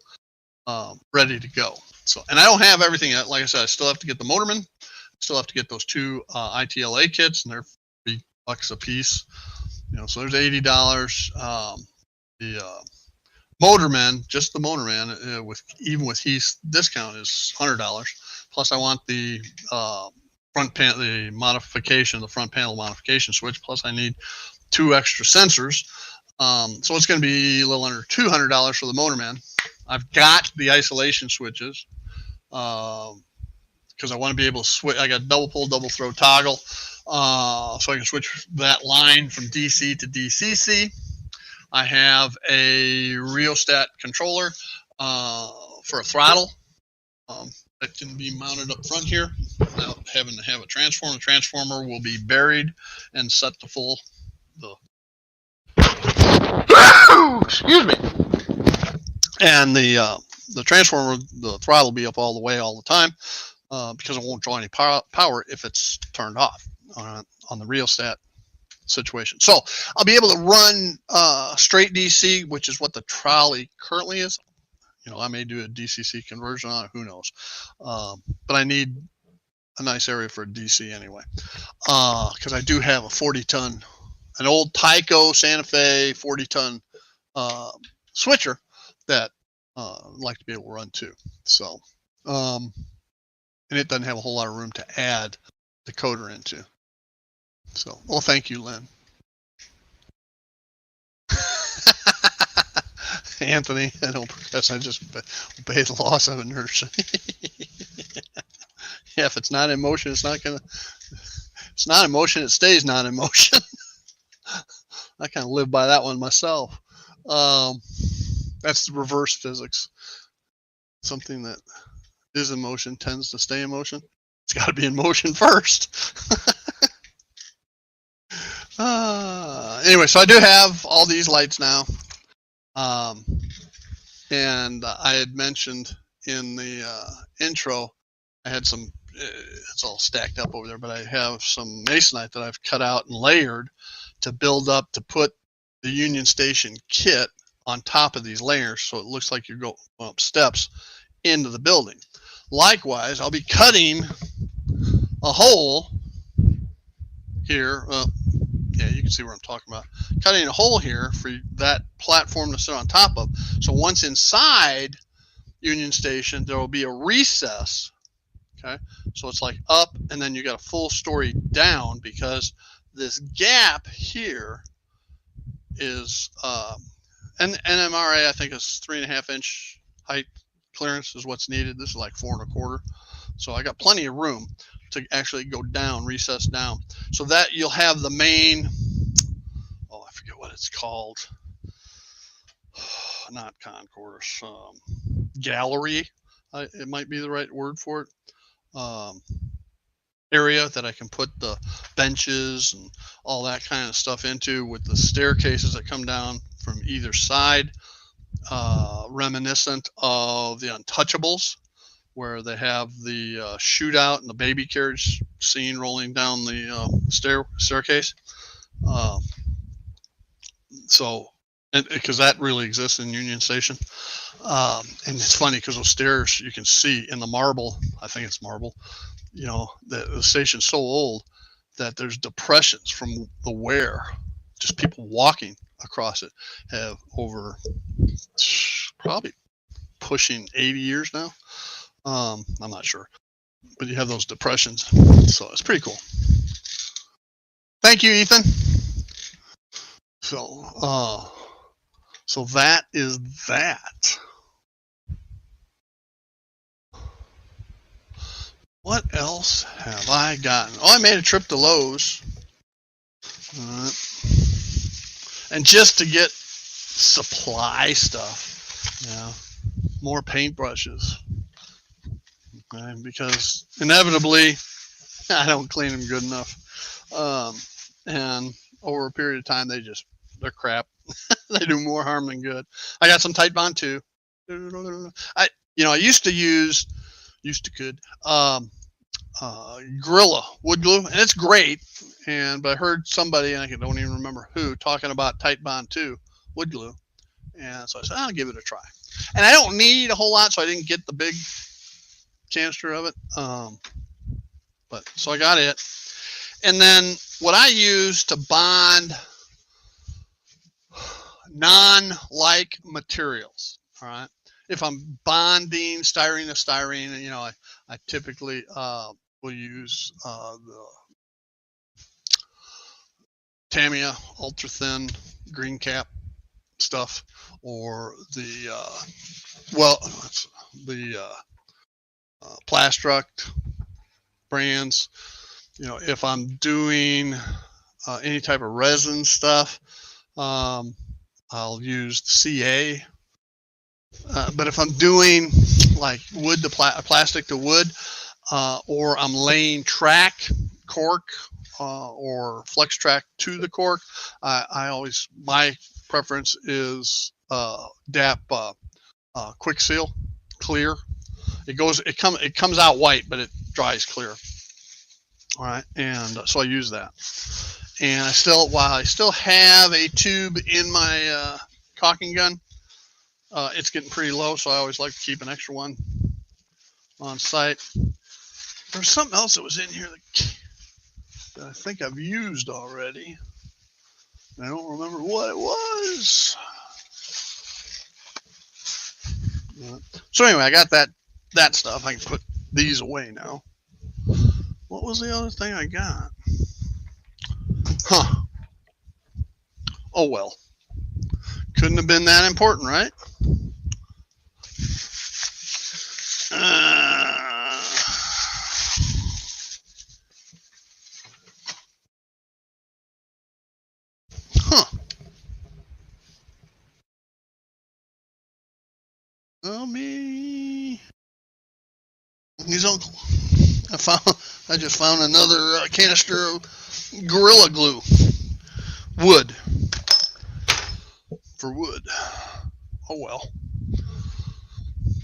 ready to go. So, and I don't have everything yet. Like I said, I still have to get the motorman Still have to get those 2 ITLA kits, and they're $3 a piece. So there's $80. The Motorman, just the Motorman, even with Heath's discount, is $100. Plus, I want the front panel, the front panel modification switch. Plus, I need 2 extra sensors. So it's going to be a little under $200 for the Motorman. I've got the isolation switches because I want to be able to switch. I got double pull, double throw toggle, so I can switch that line from DC to DCC. I have a rheostat controller for a throttle that can be mounted up front here without having to have a transformer. The transformer will be buried and set to full. Excuse me. And the transformer, the throttle will be up all the way all the time because it won't draw any power if it's turned off on the rheostat situation. So I'll be able to run straight DC, which is what the trolley currently is. I may do a DCC conversion on it, who knows. But I need a nice area for a DC anyway, because I do have a 40-ton, an old Tyco Santa Fe 40-ton switcher that I'd like to be able to run too. So, and it doesn't have a whole lot of room to add the coder into. So, well, thank you, Lynn. Anthony, I don't protest. I just obey the laws of inertia. Yeah, if it's not in motion, it's not in motion, it stays not in motion. I kind of live by that one myself. That's reverse physics. Something that is in motion tends to stay in motion. It's got to be in motion first. Anyway, so I do have all these lights now. And I had mentioned in the intro, I had some, it's all stacked up over there, but I have some masonite that I've cut out and layered to build up to put the Union Station kit on top of these layers, so it looks like you're going up steps into the building. Likewise, I'll be cutting a hole here. Yeah, you can see where I'm talking about. Cutting a hole here for that platform to sit on top of. So once inside Union Station, there will be a recess. Okay, so it's like up, and then you got a full story down, because this gap here is and NMRA, I think, is 3.5-inch height clearance is what's needed. This is like 4.25. So I got plenty of room to actually go down, recess down, so that you'll have the main, I forget what it's called, not concourse, gallery, it might be the right word for it, area that I can put the benches and all that kind of stuff into, with the staircases that come down from either side, reminiscent of the Untouchables, where they have the shootout and the baby carriage scene rolling down the staircase. So, because that really exists in Union Station. And it's funny because those stairs, you can see in the marble, I think it's marble, the station's so old that there's depressions from the wear. Just people walking across it have over probably pushing 80 years now. I'm not sure, but you have those depressions, so it's pretty cool. Thank you, Ethan. So, so that is that. What else have I gotten? I made a trip to Lowe's. And just to get supply stuff, more paintbrushes. Okay, because inevitably, I don't clean them good enough. And over a period of time, they're crap. They do more harm than good. I got some Tite Bond too. I used to could Gorilla wood glue, and it's great. But I heard somebody, and I don't even remember who, talking about Tite Bond 2 wood glue, and so I said, I'll give it a try. And I don't need a whole lot, so I didn't get the big canister of it. But so I got it. And then what I use to bond non-like materials, all right? If I'm bonding styrene to styrene, you know, I typically will use the Tamiya ultra thin green cap stuff, or the Plastruct brands. You know, if I'm doing any type of resin stuff, I'll use the CA. But if I'm doing like wood to plastic to wood, or I'm laying track cork or flex track to the cork, my preference is DAP Quick Seal Clear. It comes out white, but it dries clear. All right, and so I use that. And while I still have a tube in my caulking gun, it's getting pretty low, so I always like to keep an extra one on site. There's something else that was in here that I think I've used already. I don't remember what it was. So anyway, I got that stuff. I can put these away now. What was the other thing I got? Huh. Oh well. Couldn't have been that important, right? Oh me. His uncle. I just found another canister of Gorilla Glue. Wood. For wood. Oh well.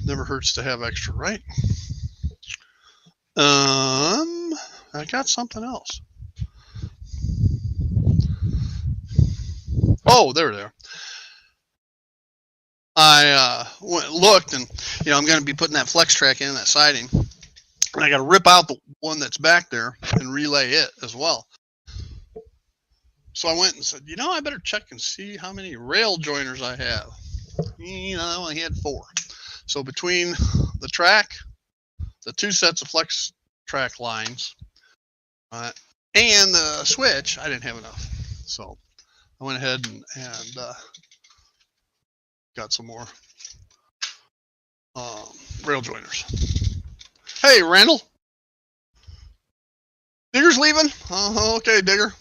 Never hurts to have extra, right? I got something else. Oh, there. I looked, and you know, I'm going to be putting that flex track in that siding, and I got to rip out the one that's back there and relay it as well. So I went and said, you know, I better check and see how many rail joiners I have. You know, I only had 4. So between the track, the 2 sets of flex track lines, and the switch, I didn't have enough. So I went ahead and got some more rail joiners. Hey, Randall. Digger's leaving? Okay, Digger.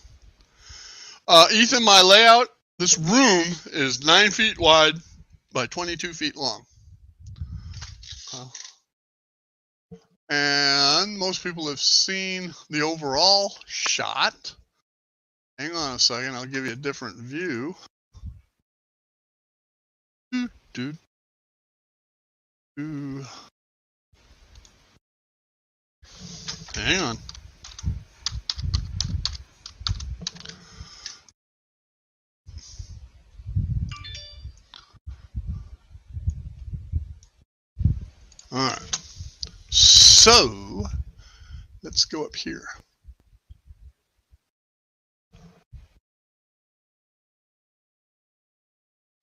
Ethan, my layout, this room is 9 feet wide by 22 feet long. And most people have seen the overall shot. Hang on a second, I'll give you a different view. Hang on. All right. So let's go up here.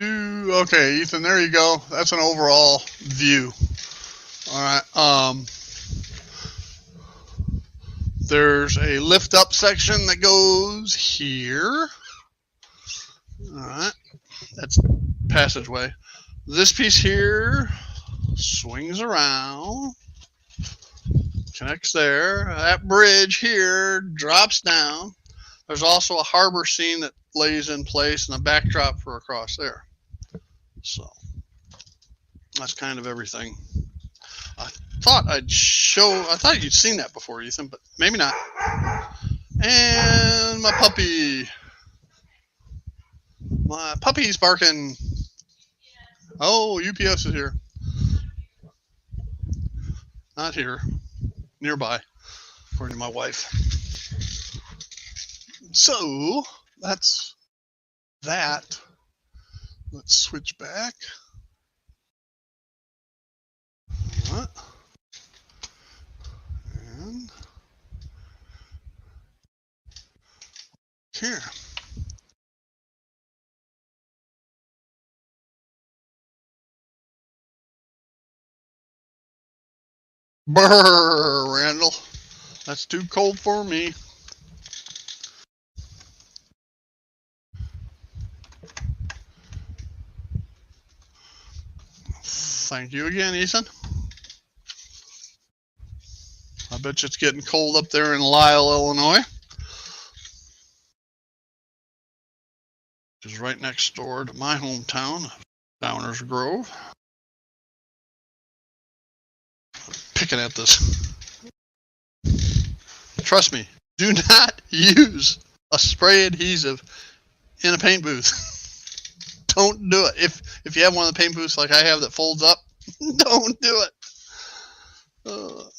Okay, Ethan, there you go. That's an overall view. All right. There's a lift up section that goes here. All right. That's passageway. This piece here swings around, connects there. That bridge here drops down. There's also a harbor scene that lays in place and a backdrop for across there. So that's kind of everything. I thought you'd seen that before, Ethan, but maybe not. And my puppy's barking. Oh, UPS is here. Not here, nearby, according to my wife. So that's that. Let's switch back. What? And here. Brr, Randall. That's too cold for me. Thank you again, Ethan. I bet you it's getting cold up there in Lisle, Illinois, which is right next door to my hometown, Downers Grove. Picking at this. Trust me, do not use a spray adhesive in a paint booth. Don't do it. If you have one of the paint booths like I have that folds up, don't do it. All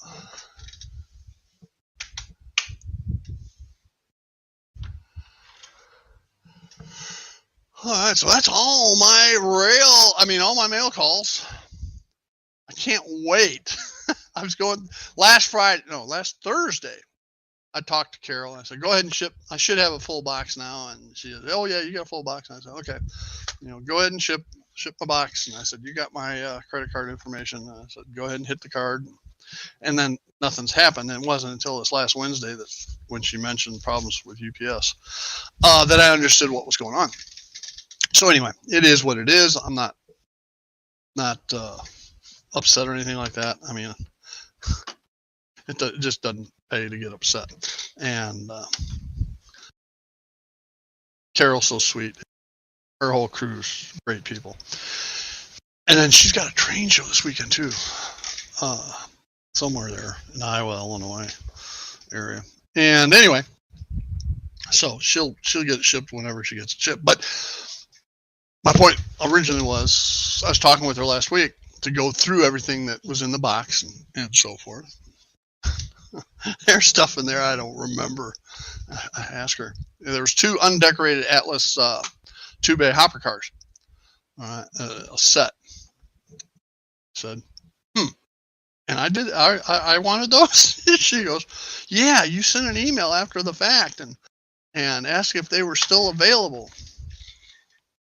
right, so that's all my mail calls. I can't wait. I was going last Thursday. I talked to Carol and I said, go ahead and ship. I should have a full box now. And she said, oh yeah, you got a full box. And I said, okay, go ahead and ship my box. And I said, you got my credit card information. And I said, go ahead and hit the card. And then nothing's happened. And it wasn't until this last Wednesday that when she mentioned problems with UPS that I understood what was going on. So anyway, it is what it is. I'm not upset or anything like that. I mean, it just doesn't pay to get upset. And Carol's so sweet. Her whole crew's great people. And then she's got a train show this weekend too, somewhere there in Iowa, Illinois area. And anyway, so she'll get it shipped whenever she gets it shipped. But my point originally was, I was talking with her last week to go through everything that was in the box and so forth. There's stuff in there I don't remember. I asked her. There was 2 undecorated Atlas 2-bay hopper cars. All right, a set. Said, and I wanted those. She goes, yeah, you sent an email after the fact and asked if they were still available. I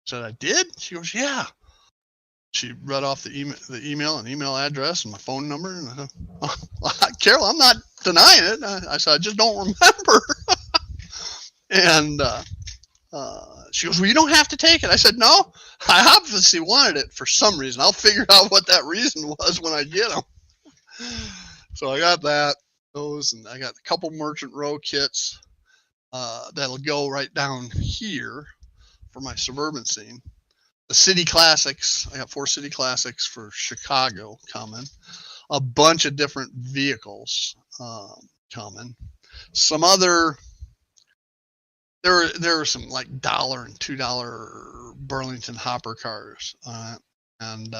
said, I did? She goes, yeah. She read off the email and email address and my phone number. And I said, oh, Carol, I'm not denying it. I said, I just don't remember. And she goes, well, you don't have to take it. I said, no, I obviously wanted it for some reason. I'll figure out what that reason was when I get them. So I got those, and I got a couple Merchant Row kits that'll go right down here for my suburban scene. The City Classics, I got 4 City Classics for Chicago coming. A bunch of different vehicles coming. Some other, there are some like $1 and $2 Burlington hopper cars. And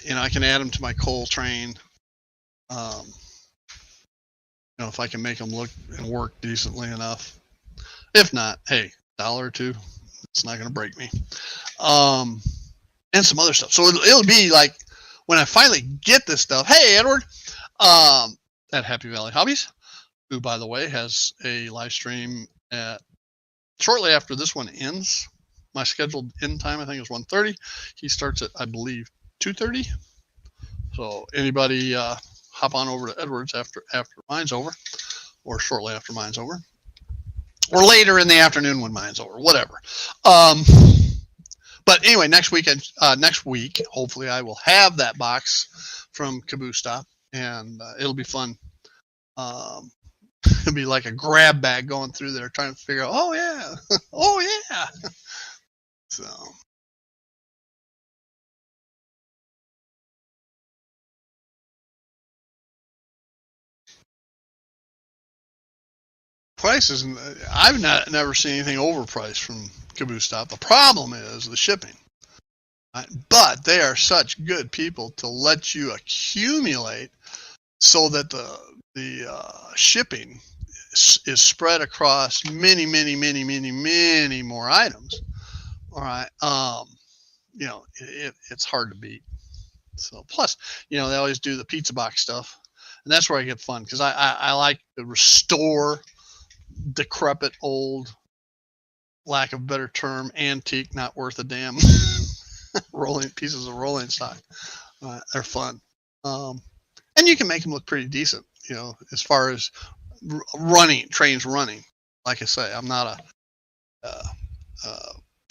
I can add them to my coal train. If I can make them look and work decently enough. If not, hey, $1 or $2, it's not going to break me. And some other stuff. So it'll be like when I finally get this stuff. Hey, Edward, at Happy Valley Hobbies, who, by the way, has a live stream at shortly after this one ends. My scheduled end time, I think, is 1:30. He starts at, I believe, 2:30. So anybody hop on over to Edward's after mine's over, or shortly after mine's over, or later in the afternoon when mine's over, whatever. But anyway, next week, hopefully I will have that box from Caboose Stop, and it'll be fun. It'll be like a grab bag going through there trying to figure out, oh yeah, oh yeah. So. Prices, I've never seen anything overpriced from Caboose Stop. The problem is the shipping. Right? But they are such good people to let you accumulate so that the shipping is spread across many more items. All right. It's hard to beat. So plus, they always do the pizza box stuff. And that's where I get fun, because I like to restore decrepit, old, lack of a better term, antique, not worth a damn rolling pieces of rolling stock. They're fun. And you can make them look pretty decent, as far as trains running. Like I say, I'm not a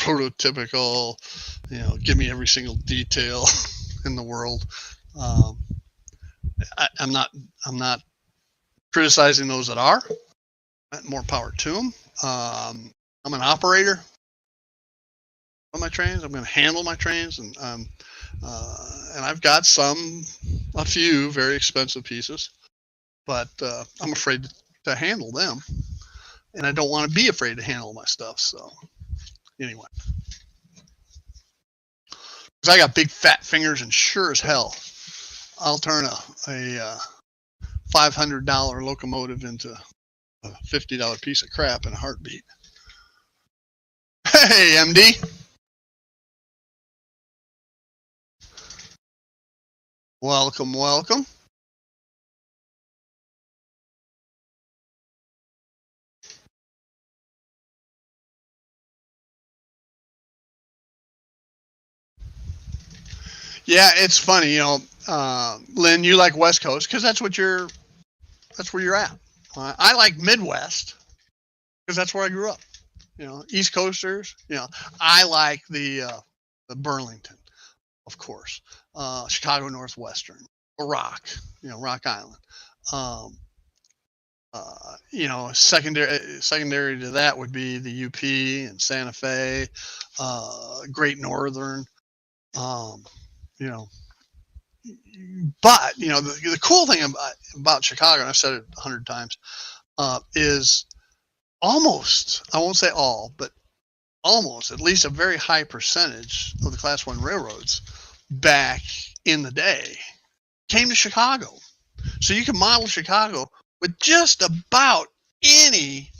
prototypical, give me every single detail in the world. I'm not criticizing those that are. More power to them. I'm an operator on my trains. I'm going to handle my trains, and I've got a few very expensive pieces, but I'm afraid to handle them, and I don't want to be afraid to handle my stuff. So anyway, because I got big fat fingers, and sure as hell, I'll turn a $500 locomotive into a $50 piece of crap in a heartbeat. Hey, MD. Welcome, welcome. Yeah, it's funny, Lynn, you like West Coast because that's where you're at. I like Midwest because that's where I grew up. East Coasters, I like the Burlington, of course, Chicago Northwestern, Rock Island. Secondary to that would be the UP and Santa Fe, Great Northern. But the cool thing about Chicago, and I've said it 100 times, is almost, I won't say all, but almost at least a very high percentage of the Class 1 railroads back in the day came to Chicago. So you can model Chicago with just about any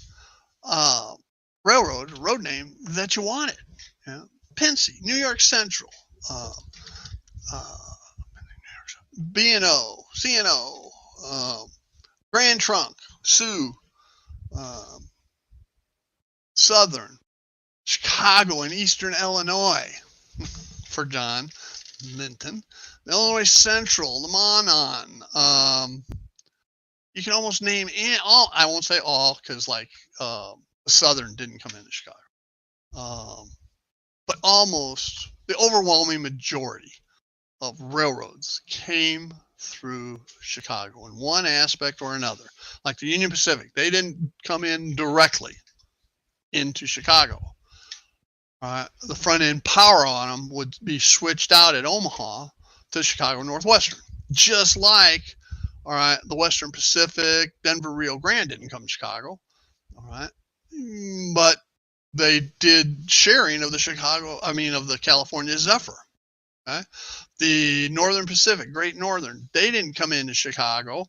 road name that you wanted. Pennsy, New York Central, B&O, C&O, Grand Trunk, Sioux, Southern, Chicago, and Eastern Illinois for John, Linton, Illinois Central, the Monon. You can almost name all. I won't say all because Southern didn't come into Chicago, but almost the overwhelming majority of railroads came through Chicago in one aspect or another. Like the Union Pacific, they didn't come in directly into Chicago. The front end power on them would be switched out at Omaha to Chicago Northwestern, just like the Western Pacific, Denver, Rio Grande didn't come to Chicago, but they did sharing of the California Zephyr. Okay? The Northern Pacific, Great Northern, they didn't come into Chicago,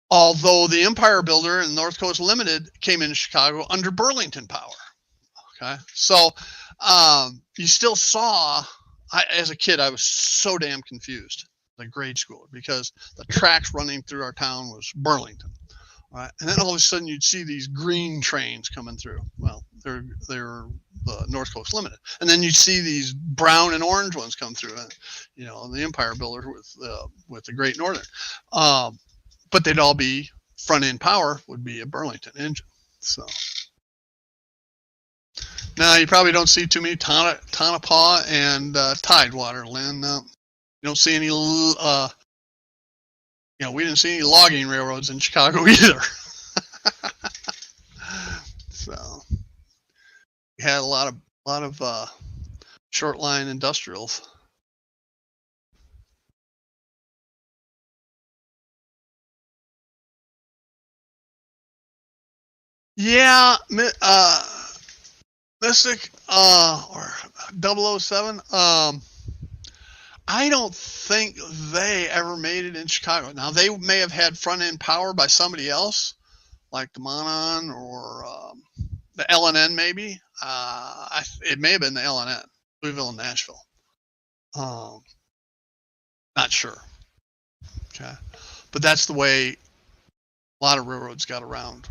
although the Empire Builder and North Coast Limited came into Chicago under Burlington power. Okay, so you still saw. As a kid, I was so damn confused at grade school because the tracks running through our town was Burlington. And then all of a sudden you'd see these green trains coming through. Well, they're the North Coast Limited, and then you'd see these brown and orange ones come through. The Empire Builder with the Great Northern, but they'd all be front end power would be a Burlington engine. So now you probably don't see too many Tonopah and Tidewater, Lynn. You don't see any. We didn't see any logging railroads in Chicago either. So we had a lot of short line industrials. Yeah, Mystic or 007. I don't think they ever made it in Chicago. Now, they may have had front end power by somebody else, like the Monon or the LNN, maybe. It may have been the LNN, Louisville and Nashville. Not sure. Okay. But that's the way a lot of railroads got around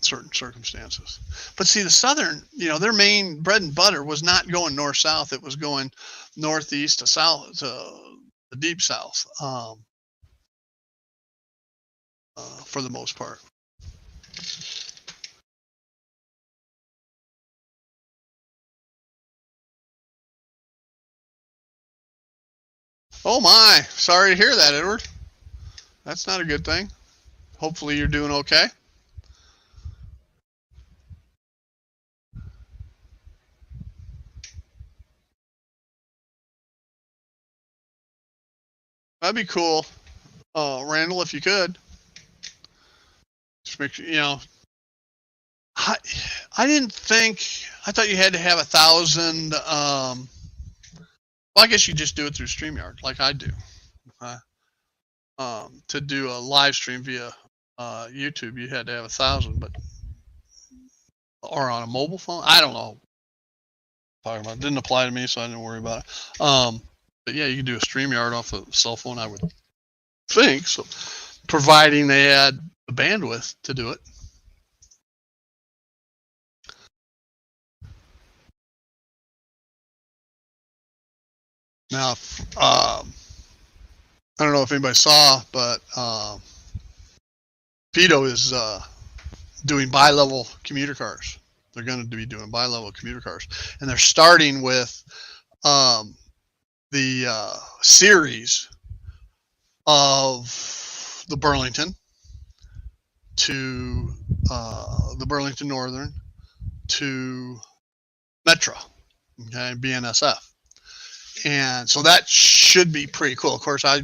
certain circumstances. But see, the Southern, their main bread and butter was not going north-south. It was going northeast to south, to the deep south, for the most part. Oh my, sorry to hear that, Edward. That's not a good thing. Hopefully you're doing okay. That'd be cool, Randall, if you could. Just make sure, I didn't think, I thought you had to have 1,000, well, I guess you just do it through StreamYard, like I do. To do a live stream via YouTube, you had to have 1,000, but, or on a mobile phone, I don't know. Talking about it didn't apply to me, so I didn't worry about it. But yeah, you can do a StreamYard off a cell phone, I would think. So, providing they had the bandwidth to do it. Now, I don't know if anybody saw, but Pedo is doing bi-level commuter cars. They're going to be doing bi-level commuter cars, and they're starting with the series of the Burlington to the Burlington Northern to Metro, okay, BNSF. And so that should be pretty cool. Of course, I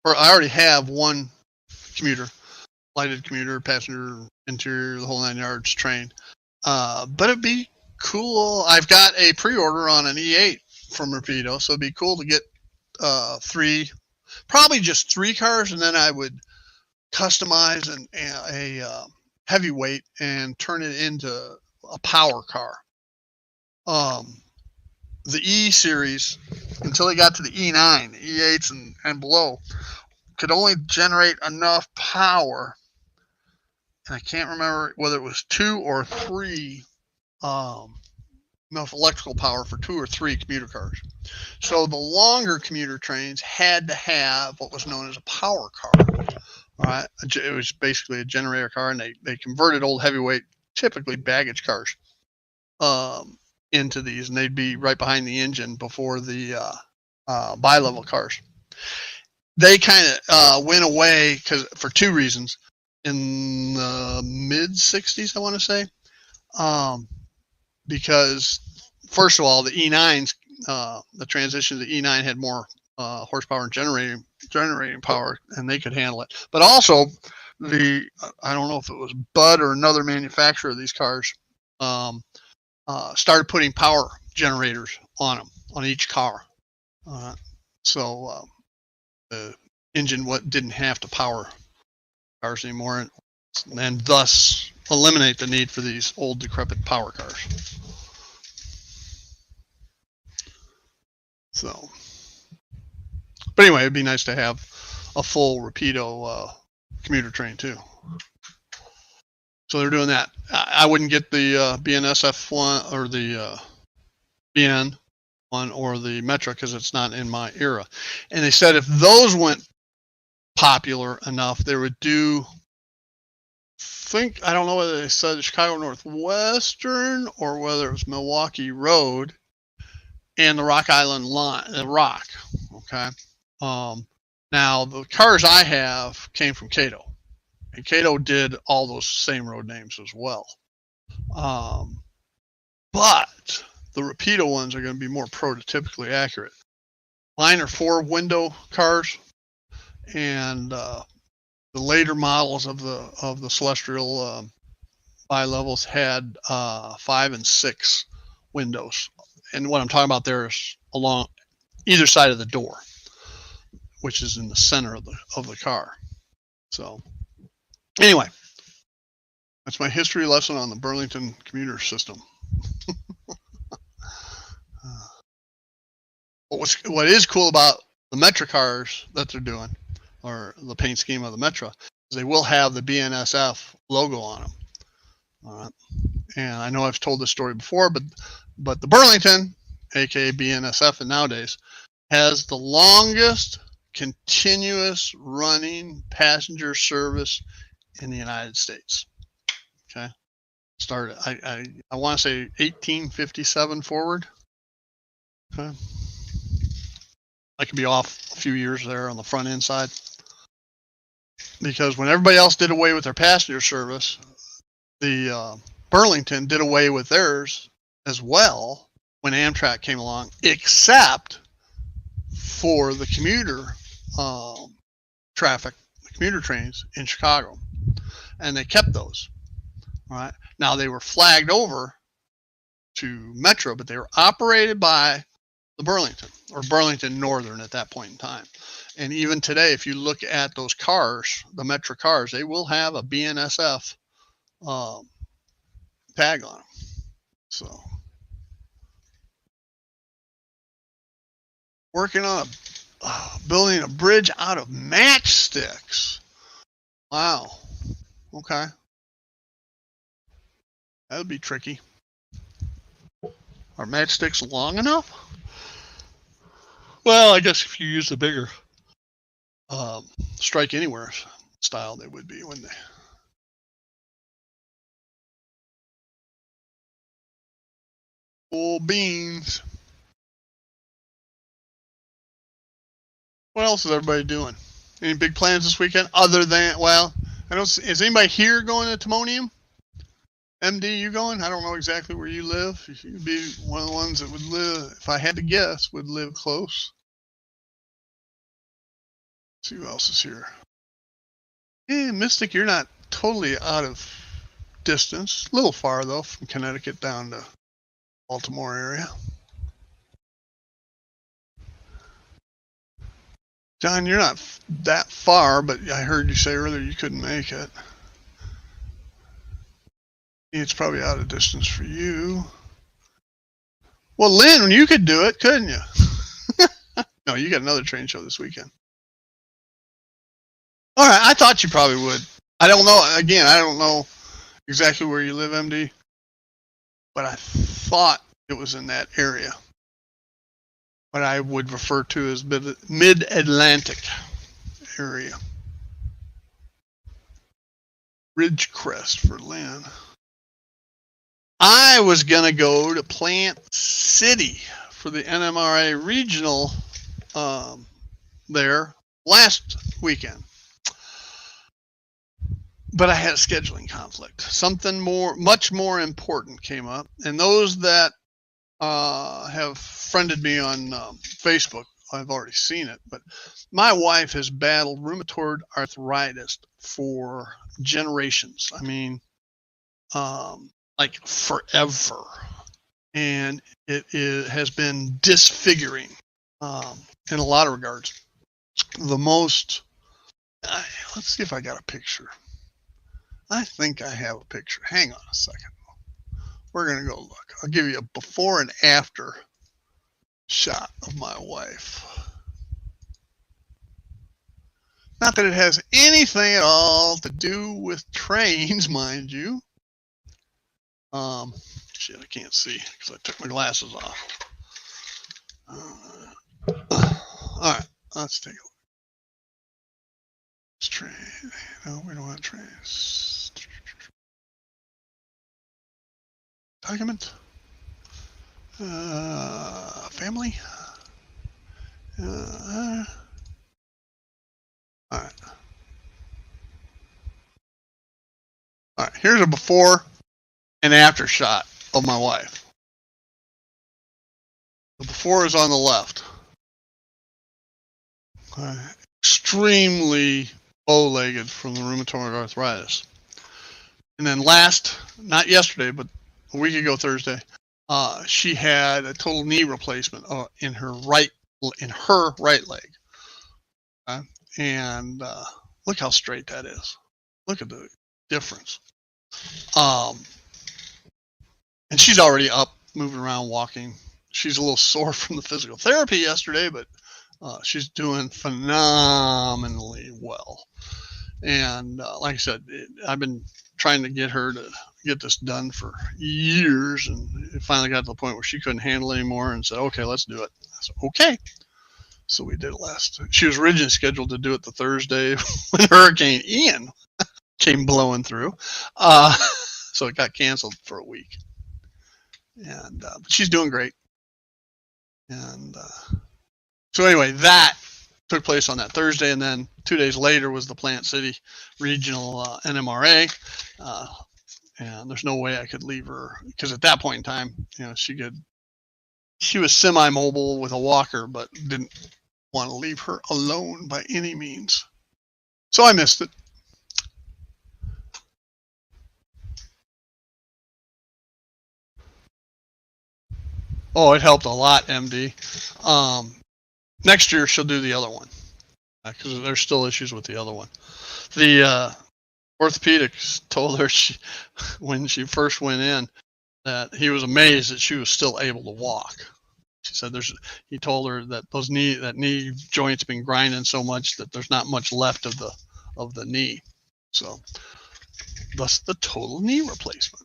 already have one commuter, lighted commuter, passenger, interior, the whole 9 yards train. But it'd be cool. I've got a pre-order on an E8 from Rapido, so it'd be cool to get probably just 3 cars, and then I would customize a heavyweight and turn it into a power car. The E series, until they got to the E9, the E8s and below, could only generate enough power, and I can't remember whether it was 2 or 3, enough electrical power for 2 or 3 commuter cars. So the longer commuter trains had to have what was known as a power car. All right, it was basically a generator car, and they converted old heavyweight, typically baggage cars, into these, and they'd be right behind the engine before the bi-level cars. They kind of went away for 2 reasons. In the mid-'60s, I want to say, because first of all, the E9s, the transition to the E9 had more horsepower and generating power, and they could handle it. But also, I don't know if it was Bud or another manufacturer of these cars, started putting power generators on them, on each car. So the engine didn't have to power cars anymore, and thus eliminate the need for these old decrepit power cars. So, but anyway, it'd be nice to have a full Rapido commuter train too. So they're doing that. I wouldn't get the BNSF one or the BN one or the Metro because it's not in my era. And they said if those went popular enough, they would do, I don't know whether they said Chicago Northwestern or whether it was Milwaukee Road and the Rock Island line, the Rock. Okay. Now the cars I have came from Cato. And Cato did all those same road names as well. But the Rapido ones are going to be more prototypically accurate. Mine are 4-window cars, and the later models of the Celestial bi-levels had 5 and 6 windows. And what I'm talking about there is along either side of the door, which is in the center of the car. So anyway, that's my history lesson on the Burlington commuter system. What is cool about the Metro cars that they're doing, or the paint scheme of the Metro, they will have the BNSF logo on them. All right. And I know I've told this story before, but the Burlington, aka BNSF, and nowadays has the longest continuous running passenger service in the United States. Okay. Started, I want to say 1857 forward. Okay. I could be off a few years there on the front end side. Because when everybody else did away with their passenger service, the Burlington did away with theirs as well when Amtrak came along, except for the commuter traffic, the commuter trains in Chicago. And they kept those. All right. Now they were flagged over to Metro, but they were operated by the Burlington, or Burlington Northern at that point in time. And even today, if you look at those cars, the Metro cars, they will have a BNSF tag on them. So, working on building a bridge out of matchsticks. Wow. Okay. That would be tricky. Are matchsticks long enough? Well, I guess if you use the bigger strike anywhere style, they would be, wouldn't they? Full beans. What else is everybody doing? Any big plans this weekend other than, well, I don't. Is anybody here going to Timonium? MD, you going? I don't know exactly where you live. You'd be one of the ones that would live, if I had to guess, would live close. Let's see who else is here. Yeah, Mystic, you're not totally out of distance. A little far, though, from Connecticut down to Baltimore area. John, you're not that far, but I heard you say earlier you couldn't make it. It's probably out of distance for you. Well, Lynn, you could do it, couldn't you? No, you got another train show this weekend. All right, I thought you probably would. I don't know. Again, I don't know exactly where you live, MD, but I thought it was in that area. What I would refer to as mid-Atlantic area. Ridgecrest for Lynn. I was going to go to Plant City for the NMRA regional there last weekend. But I had a scheduling conflict. Something much more important came up. And those that have friended me on Facebook, I've already seen it. But my wife has battled rheumatoid arthritis for generations. I mean, like forever. And it has been disfiguring in a lot of regards. The most, let's see if I got a picture. I think I have a picture. Hang on a second. We're going to go look. I'll give you a before and after shot of my wife. Not that it has anything at all to do with trains, mind you. Shit, I can't see because I took my glasses off. All right, let's take a look. It's train. No, we don't want trains. Document. Family. All right. All right. Here's a before and after shot of my wife. The before is on the left. Extremely bow-legged from the rheumatoid arthritis. And then not yesterday, but a week ago Thursday, she had a total knee replacement in her right leg. And look how straight that is. Look at the difference. And she's already up, moving around, walking. She's a little sore from the physical therapy yesterday, but She's doing phenomenally well. And like I said, I've been trying to get her to get this done for years, and it finally got to the point where she couldn't handle it anymore and said, okay, let's do it. I said, okay. So we did it last. She was originally scheduled to do it the Thursday when Hurricane Ian came blowing through. So it got canceled for a week. And but she's doing great. And so anyway, that took place on that Thursday, and then 2 days later was the Plant City Regional NMRA. And there's no way I could leave her, because at that point in time, she was semi-mobile with a walker, but didn't want to leave her alone by any means. So I missed it. Oh, it helped a lot, MD. Next year she'll do the other one, because there's still issues with the other one. The orthopedics told her when she first went in that he was amazed that she was still able to walk. She said he told her that that knee joint's been grinding so much that there's not much left of the knee. So thus the total knee replacement.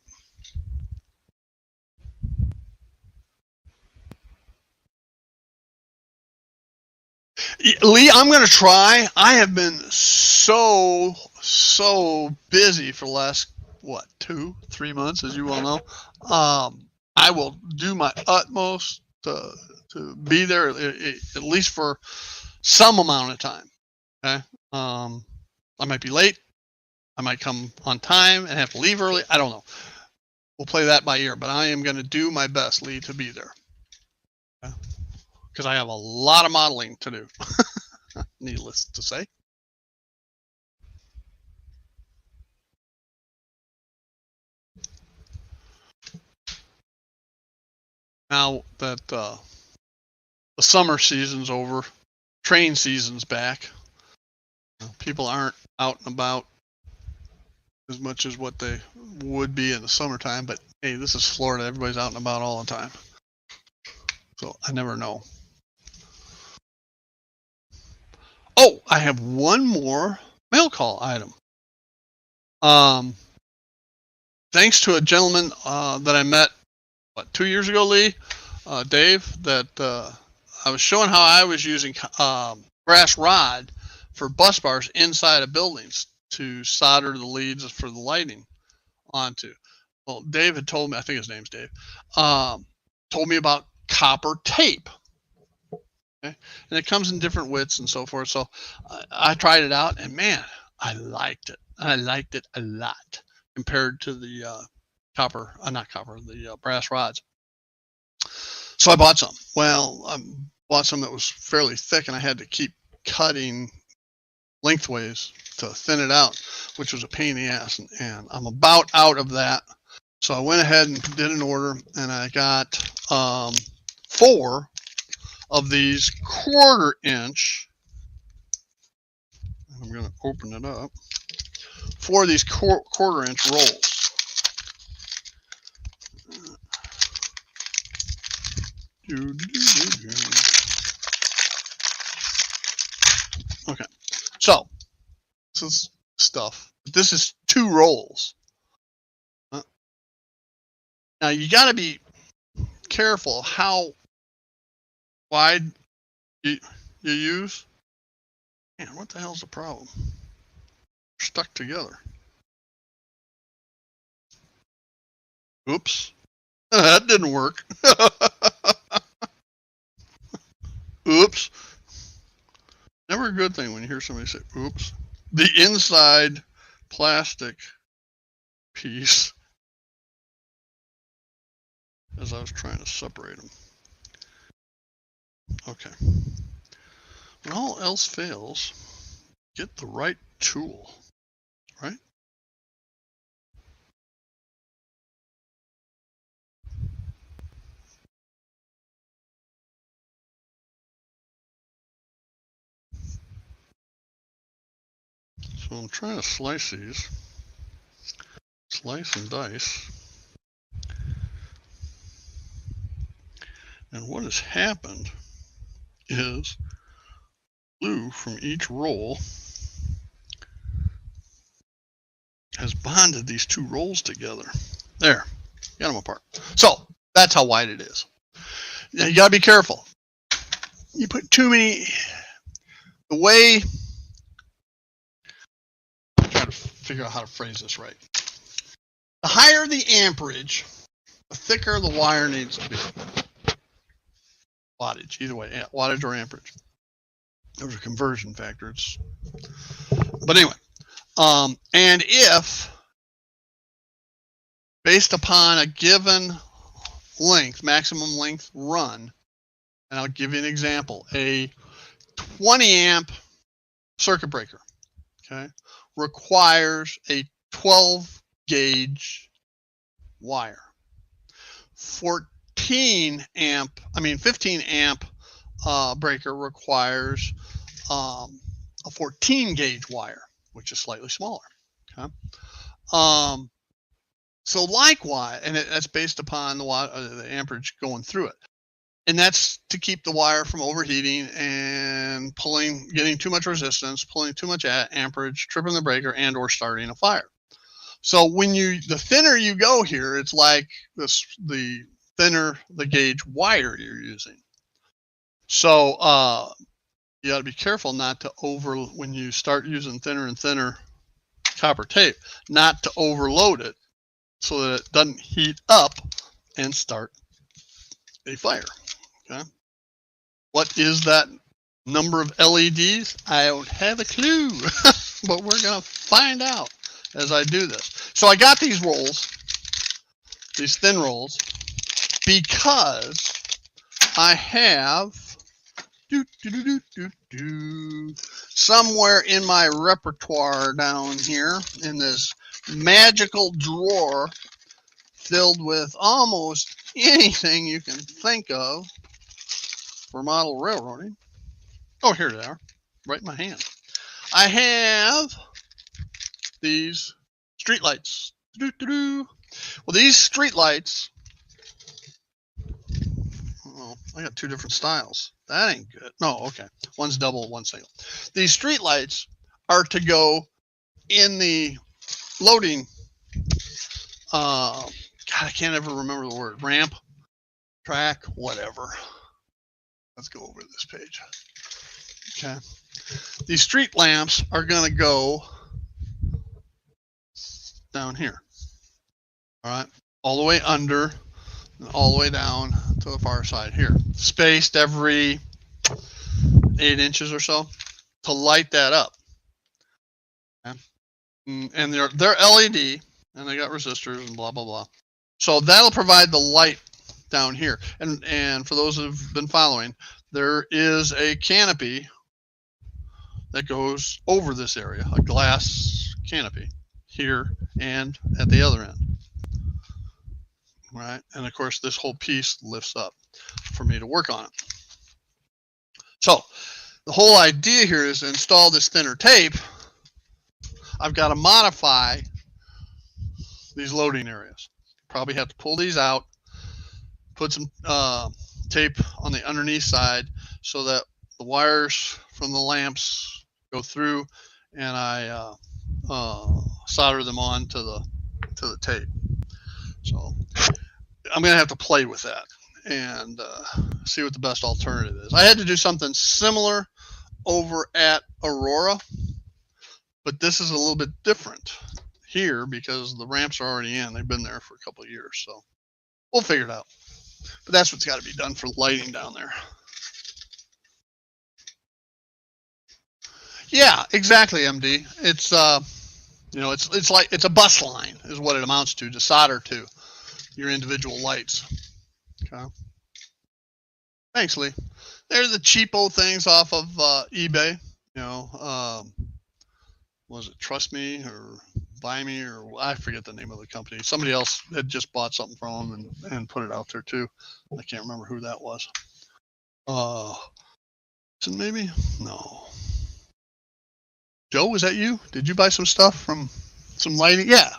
Lee, I'm going to try. I have been so busy for the last, 2-3 months, as you well know. I will do my utmost to be there at least for some amount of time. Okay. I might be late. I might come on time and have to leave early. I don't know. We'll play that by ear, but I am going to do my best, Lee, to be there. Okay? Because I have a lot of modeling to do, needless to say. Now that the summer season's over, train season's back. People aren't out and about as much as what they would be in the summertime, but hey, this is Florida. Everybody's out and about all the time. So I never know. Oh, I have one more mail call item. Thanks to a gentleman that I met 2 years ago, Lee, Dave, that I was showing how I was using brass rod for bus bars inside of buildings to solder the leads for the lighting onto. Well, Dave had told me, I think his name's Dave, told me about copper tape. Okay? And it comes in different widths and so forth. So I tried it out, and man, I liked it. I liked it a lot compared to the the brass rods. So I bought some. Well, I bought some that was fairly thick, and I had to keep cutting lengthways to thin it out, which was a pain in the ass. And I'm about out of that. So I went ahead and did an order, and I got 4 of these 1/4 inch. I'm going to open it up. 4 of these 1/4 inch rolls. Okay, so this is stuff. This is 2 rolls. Now you got to be careful how wide you use. Man, what the hell's the problem? They're stuck together. Oops. That didn't work. Oops. Never a good thing when you hear somebody say, oops. The inside plastic piece, as I was trying to separate them. Okay. When all else fails, get the right tool, right? So I'm trying to slice these. Slice and dice. And what has happened is glue from each roll has bonded these two rolls together. There, got them apart. So that's how wide it is. Now you gotta be careful. You put too many, the way, I'm trying to figure out how to phrase this right. The higher the amperage, the thicker the wire needs to be. Wattage, either way, yeah, wattage or amperage. There's a conversion factor. But anyway, and if based upon a given length, maximum length run, and I'll give you an example, a 20 amp circuit breaker, okay, requires a 12 gauge wire. 15 amp breaker requires a 14 gauge wire, which is slightly smaller. Okay. So likewise, and that's based upon the amperage going through it. And that's to keep the wire from overheating and getting too much resistance, pulling too much amperage, tripping the breaker, and or starting a fire. So the thinner you go here, it's like the thinner the gauge wire you're using. So you got to be careful not to when you start using thinner and thinner copper tape, not to overload it so that it doesn't heat up and start a fire. Okay. What is that number of LEDs? I don't have a clue, but we're going to find out as I do this. So I got these rolls, these thin rolls, because I have somewhere in my repertoire down here in this magical drawer filled with almost anything you can think of for model railroading. Oh, here they are, right in my hand. I have these street lights. Well, these street lights, oh, I got two different styles. That ain't good. No, okay. One's double, one's single. These street lights are to go in the loading, God, I can't ever remember the word, ramp, track, whatever. Let's go over this page. Okay. These street lamps are going to go down here. All right. All the way under and all the way down to the far side here. Spaced every 8 inches or so to light that up. Okay. And they're LED and they got resistors and blah, blah, blah. So that'll provide the light down here. And for those who've been following, there is a canopy that goes over this area, a glass canopy here and at the other end. Right, and of course this whole piece lifts up for me to work on it. So the whole idea here is to install this thinner tape. I've got to modify these loading areas. Probably have to pull these out, put some tape on the underneath side so that the wires from the lamps go through, and I solder them on to the tape. So I'm going to have to play with that and see what the best alternative is. I had to do something similar over at Aurora, but this is a little bit different here because the ramps are already in. They've been there for a couple of years, so we'll figure it out. But that's what's got to be done for lighting down there. Yeah, exactly, MD. It's it's like it's a bus line is what it amounts to solder to your individual lights. Okay. Thanks, Lee. They're the cheapo things off of eBay. Was it Trust Me or Buy Me, or I forget the name of the company. Somebody else had just bought something from them and put it out there too. I can't remember who that was. Maybe? No. Joe, was that you? Did you buy some stuff from some lighting? Yeah.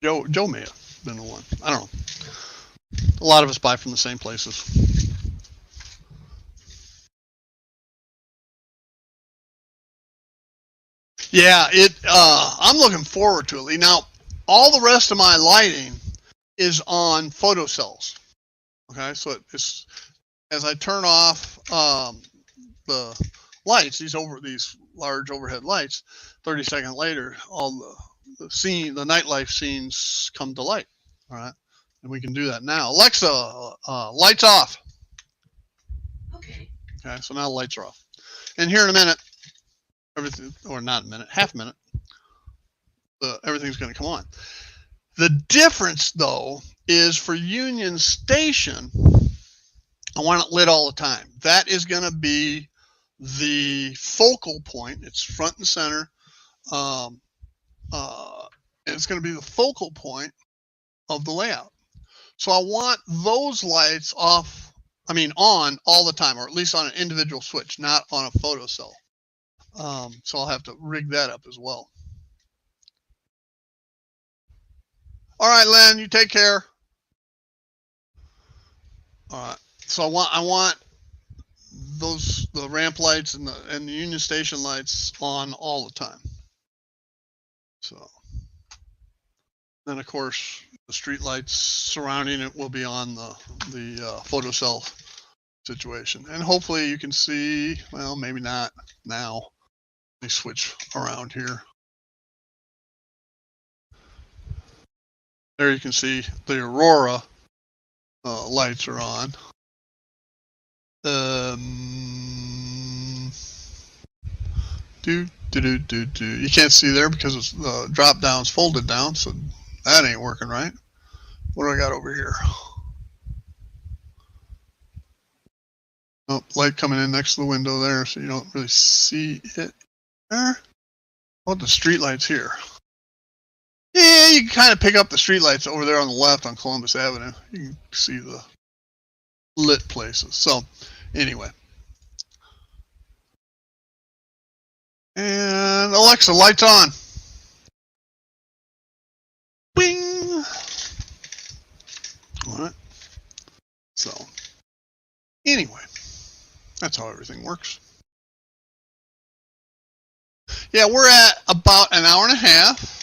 Joe may have been the one. I don't know. A lot of us buy from the same places. Yeah, I'm looking forward to it. Now, all the rest of my lighting is on photocells. Okay, so it's as I turn off the lights, these large overhead lights, 30 seconds later, all the nightlife scenes come to light. All right, and we can do that now. Alexa, lights off.
Okay.
Okay, so now the lights are off, and here in a minute, everything, or not a minute, half a minute, everything's going to come on. The difference, though, is for Union Station, I want it lit all the time. That is going to be the focal point. It's front and center. And it's going to be the focal point of the layout. So I want those lights on all the time, or at least on an individual switch, not on a photocell. So I'll have to rig that up as well. All right, Len, you take care. All right. So I want the ramp lights and the Union Station lights on all the time. So then, of course, the street lights surrounding it will be on the photocell situation, and hopefully you can see. Well, maybe not now. Let me switch around here. There you can see the Aurora lights are on. You can't see there because it's the drop down's folded down, so that ain't working right. What do I got over here? Oh, light coming in next to the window there, so you don't really see it there. Oh, the street lights here. Yeah, you can kind of pick up the street lights over there on the left on Columbus Avenue. You can see the lit places. So, anyway. And Alexa, lights on. Bing! All right. So, anyway, that's how everything works. Yeah, we're at about an hour and a half.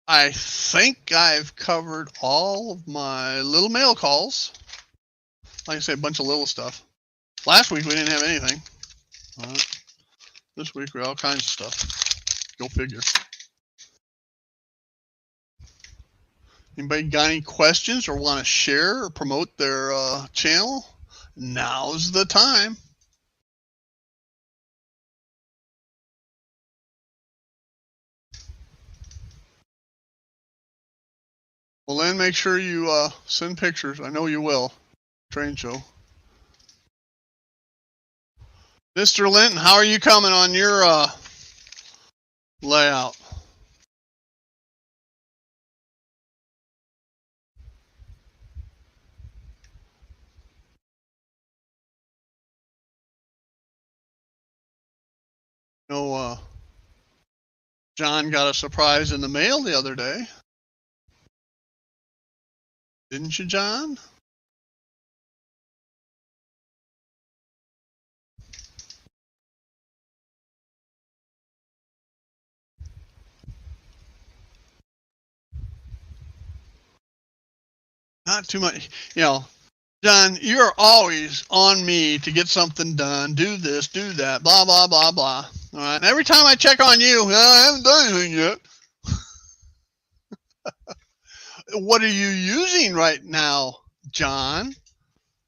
I think I've covered all of my little mail calls. Like I say, a bunch of little stuff. Last week we didn't have anything. All right. This week we have all kinds of stuff. Go figure. Anybody got any questions or want to share or promote their channel? Now's the time. Well, then make sure you send pictures. I know you will. Train show. Mr. Linton, how are you coming on your layout? No, John got a surprise in the mail the other day. Didn't you, John? Not too much. You know, John, you're always on me to get something done. Do this, do that, blah, blah, blah, blah. All right. And every time I check on you, I haven't done anything yet. What are you using right now, John?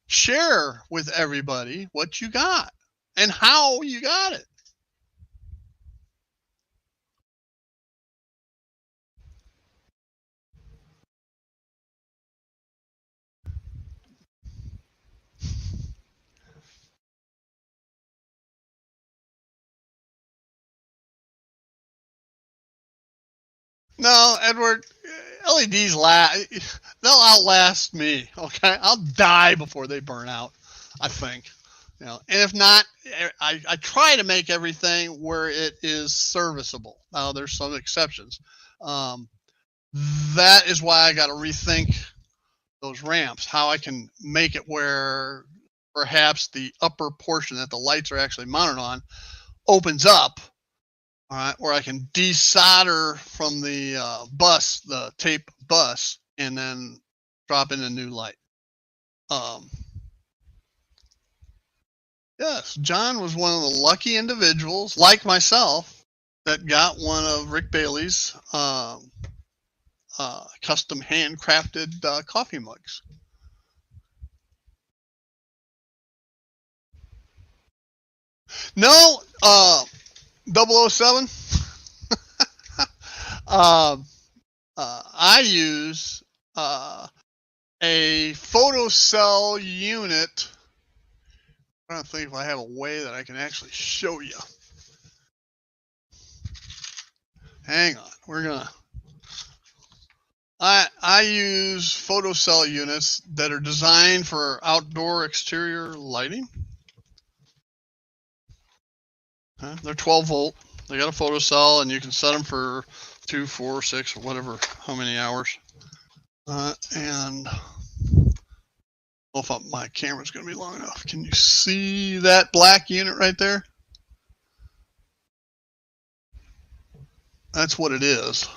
Share with everybody what you got and how you got it. No, Edward, LEDs they'll outlast me. Okay, I'll die before they burn out, I think. You know, and if not, I try to make everything where it is serviceable. Now, there's some exceptions. That is why I got to rethink those ramps, how I can make it where perhaps the upper portion that the lights are actually mounted on opens up All right, or I can desolder from the bus, the tape bus, and then drop in a new light. Yes, John was one of the lucky individuals, like myself, that got one of Rick Bailey's custom handcrafted coffee mugs. No, 007. I use a photocell unit. I'm trying to think if I have a way that I can actually show you. Hang on, we're gonna. I use photocell units that are designed for outdoor exterior lighting. They're 12 volt. They got a photocell, and you can set them for 2, 4, 6, or whatever, how many hours. And I don't know if my camera's going to be long enough. Can you see that black unit right there? That's what it is.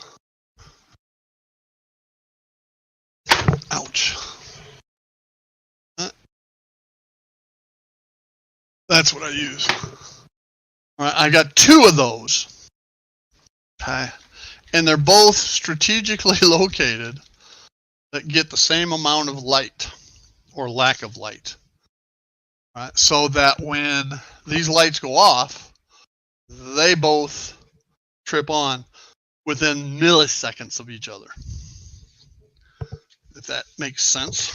Ouch. That's what I use. All right, I got 2 of those. Okay. And they're both strategically located that get the same amount of light or lack of light. All right, so that when these lights go off, they both trip on within milliseconds of each other. If that makes sense.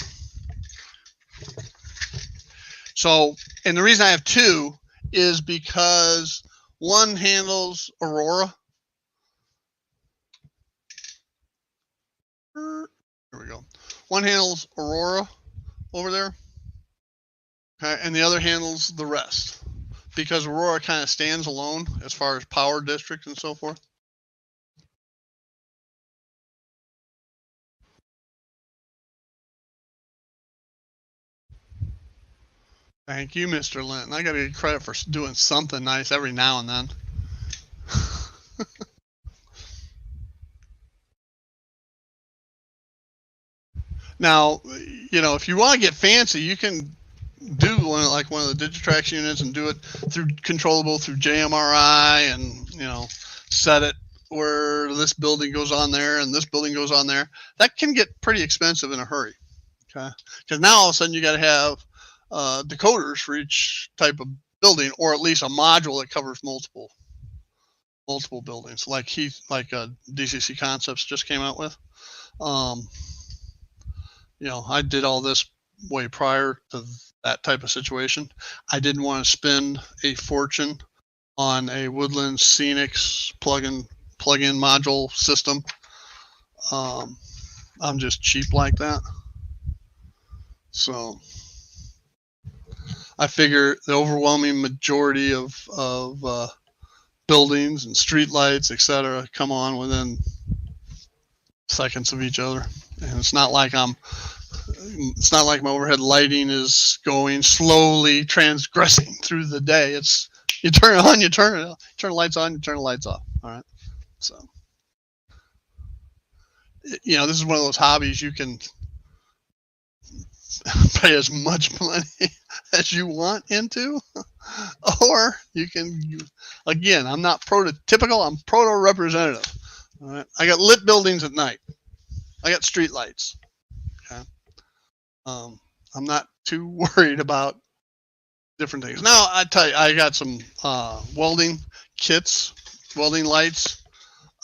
So, and the reason I have 2 is because one handles Aurora. Here we go. One handles Aurora over there. Okay, and the other handles the rest. Because Aurora kind of stands alone as far as power district and so forth. Thank you, Mr. Linton. I got to get credit for doing something nice every now and then. Now, you know, if you want to get fancy, you can do one of the Digitrax units and do it controllable through JMRI, and you know, set it where this building goes on there and this building goes on there. That can get pretty expensive in a hurry. Okay, because now all of a sudden you got to have decoders for each type of building, or at least a module that covers multiple buildings, like DCC Concepts just came out with. You know, I did all this way prior to that type of situation. I didn't want to spend a fortune on a Woodland Scenics plug-in module system. I'm just cheap like that. So I figure the overwhelming majority of buildings and streetlights, etc., come on within seconds of each other, and it's not like my overhead lighting is going slowly transgressing through the day. It's you turn it on, you turn it, turn the lights on, you turn the lights off. All right, so you know, this is one of those hobbies you can pay as much money as you want into, or you can, again, I'm not prototypical, I'm proto-representative. All right, I got lit buildings at night. I got street lights. Okay. I'm not too worried about different things. Now, I tell you, I got some welding kits, welding lights,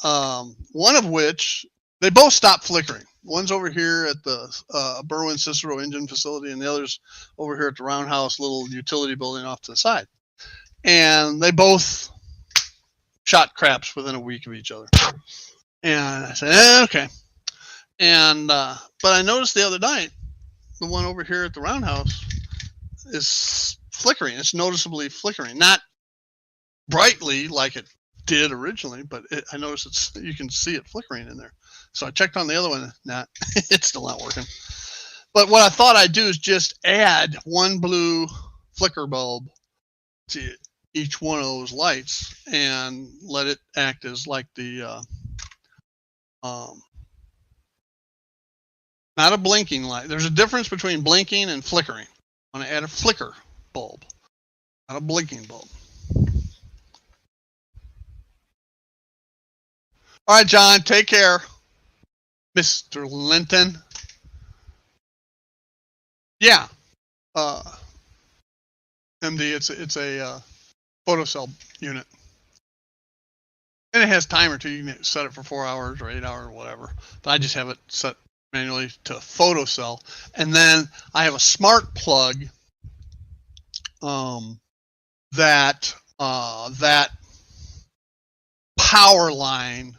one of which, they both stop flickering. One's over here at the Berwyn Cicero engine facility, and the other's over here at the Roundhouse little utility building off to the side. And they both shot craps within a week of each other. And I said, okay. And but I noticed the other night, the one over here at the Roundhouse is flickering. It's noticeably flickering, not brightly like it did originally, but I noticed you can see it flickering in there. So I checked on the other one. It's still not working. But what I thought I'd do is just add one blue flicker bulb to each one of those lights and let it act as like the not a blinking light. There's a difference between blinking and flickering. I'm going to add a flicker bulb, not a blinking bulb. All right, John, take care. Mr. Linton. Yeah. MD, it's a photocell unit. And it has timer too. You can set it for 4 hours or 8 hours or whatever. But I just have it set manually to photocell. And then I have a smart plug that power line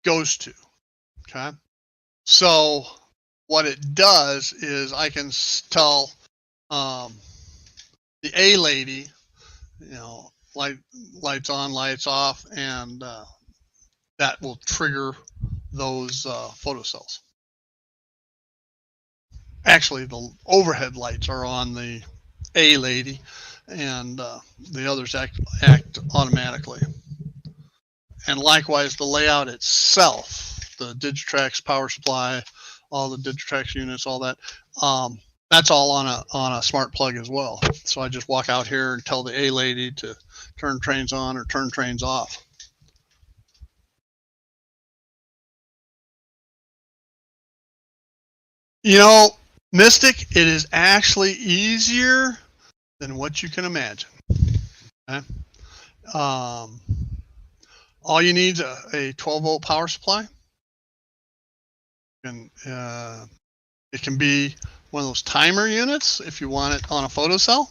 goes to. Okay. So what it does is I can tell the A lady, you know, lights on, lights off, and that will trigger those photocells. Actually, the overhead lights are on the A lady, and the others act automatically. And likewise, the layout itself, the Digitrax power supply, all the Digitrax units, all that, that's all on a smart plug as well. So I just walk out here and tell the A lady to turn trains on or turn trains off. You know, Mystic, it is actually easier than what you can imagine. Okay? All you need is a 12-volt power supply. And it can be one of those timer units if you want it on a photocell.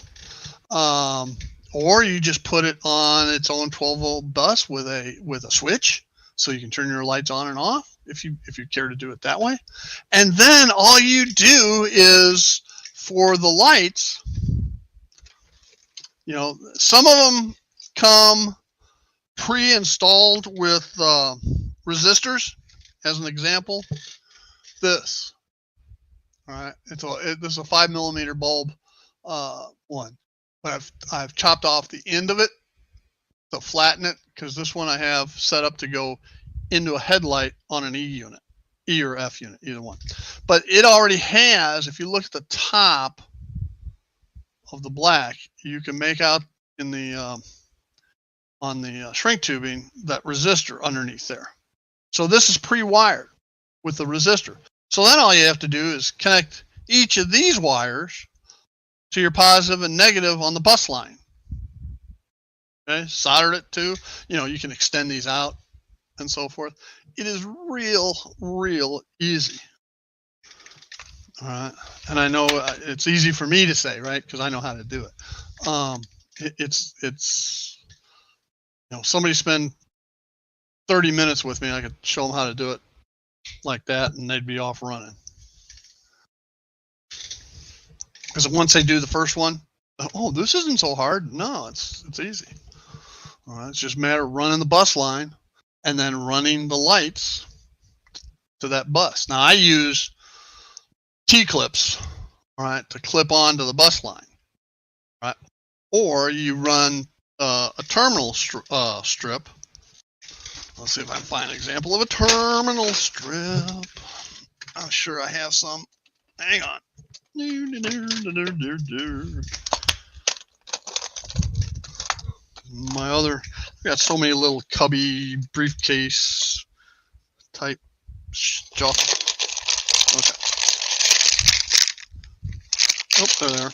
Or you just put it on its own 12-volt bus with a switch, so you can turn your lights on and off if you care to do it that way. And then all you do is, for the lights, you know, some of them come pre-installed with resistors. As an example, this. All right, this is a 5mm bulb one, but I've chopped off the end of it to flatten it, because this one I have set up to go into a headlight on an E unit, E or F unit, either one. But it already has, if you look at the top of the black, you can make out in the on the shrink tubing that resistor underneath there. So this is pre-wired with the resistor. So then all you have to do is connect each of these wires to your positive and negative on the bus line. Okay, soldered it to, you know, you can extend these out and so forth. It is real easy. All right, and I know it's easy for me to say, right? Because I know how to do it. It's you know, somebody spend 30 minutes with me, I could show them how to do it like that, and they'd be off running. Because once they do the first one, oh, this isn't so hard. No, it's easy. All right, it's just a matter of running the bus line and then running the lights to that bus. Now I use T-clips, all right, to clip onto the bus line, right? Or you run a terminal strip. Let's see if I can find an example of a terminal strip. I'm sure I have some. Hang on. My other, I've got so many little cubby briefcase type stuff. Okay. Oh, there they are.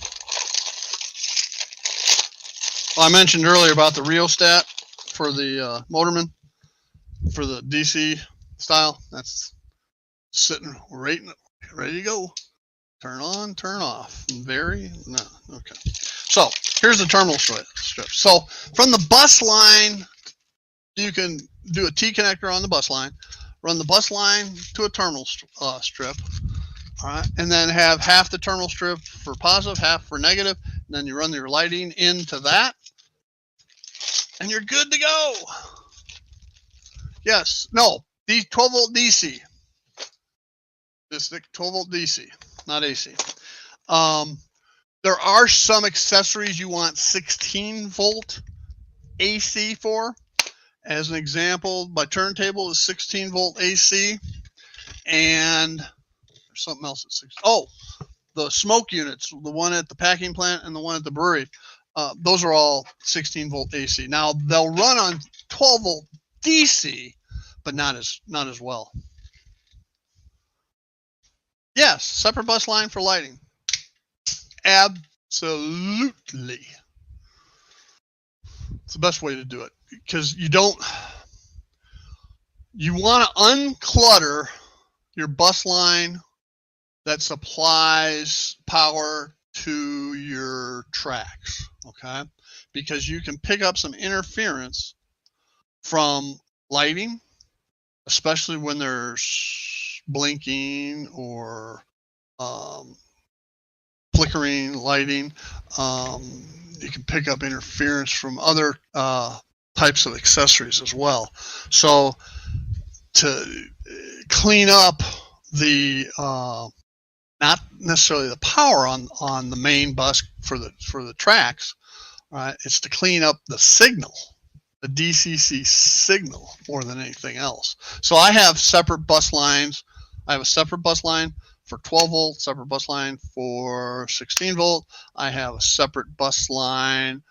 Well, I mentioned earlier about the rheostat for the motorman, for the DC style. That's sitting right, ready to go. Turn on, turn off. Vary, no, okay. So here's the terminal strip. So from the bus line, you can do a T connector on the bus line, run the bus line to a terminal strip, all right, and then have half the terminal strip for positive, half for negative, and then you run your lighting into that, and you're good to go. Yes, no, these 12-volt DC. This 12-volt DC, not AC. There are some accessories you want 16-volt AC for. As an example, my turntable is 16 volt AC, and there's something else at 16. Oh, the smoke units, the one at the packing plant and the one at the brewery, those are all 16 volt AC. Now they'll run on 12 volt DC, but not as well. Yes, separate bus line for lighting. Absolutely. It's the best way to do it, because you want to unclutter your bus line that supplies power to your tracks, okay? Because you can pick up some interference from lighting, especially when there's blinking or flickering lighting. You can pick up interference from other types of accessories as well. So to clean up the not necessarily the power on the main bus for the tracks, right? It's to clean up the signal, the DCC signal, more than anything else. So I have separate bus lines. I have a separate bus line for 12 volt, separate bus line for 16 volt. I have a separate bus line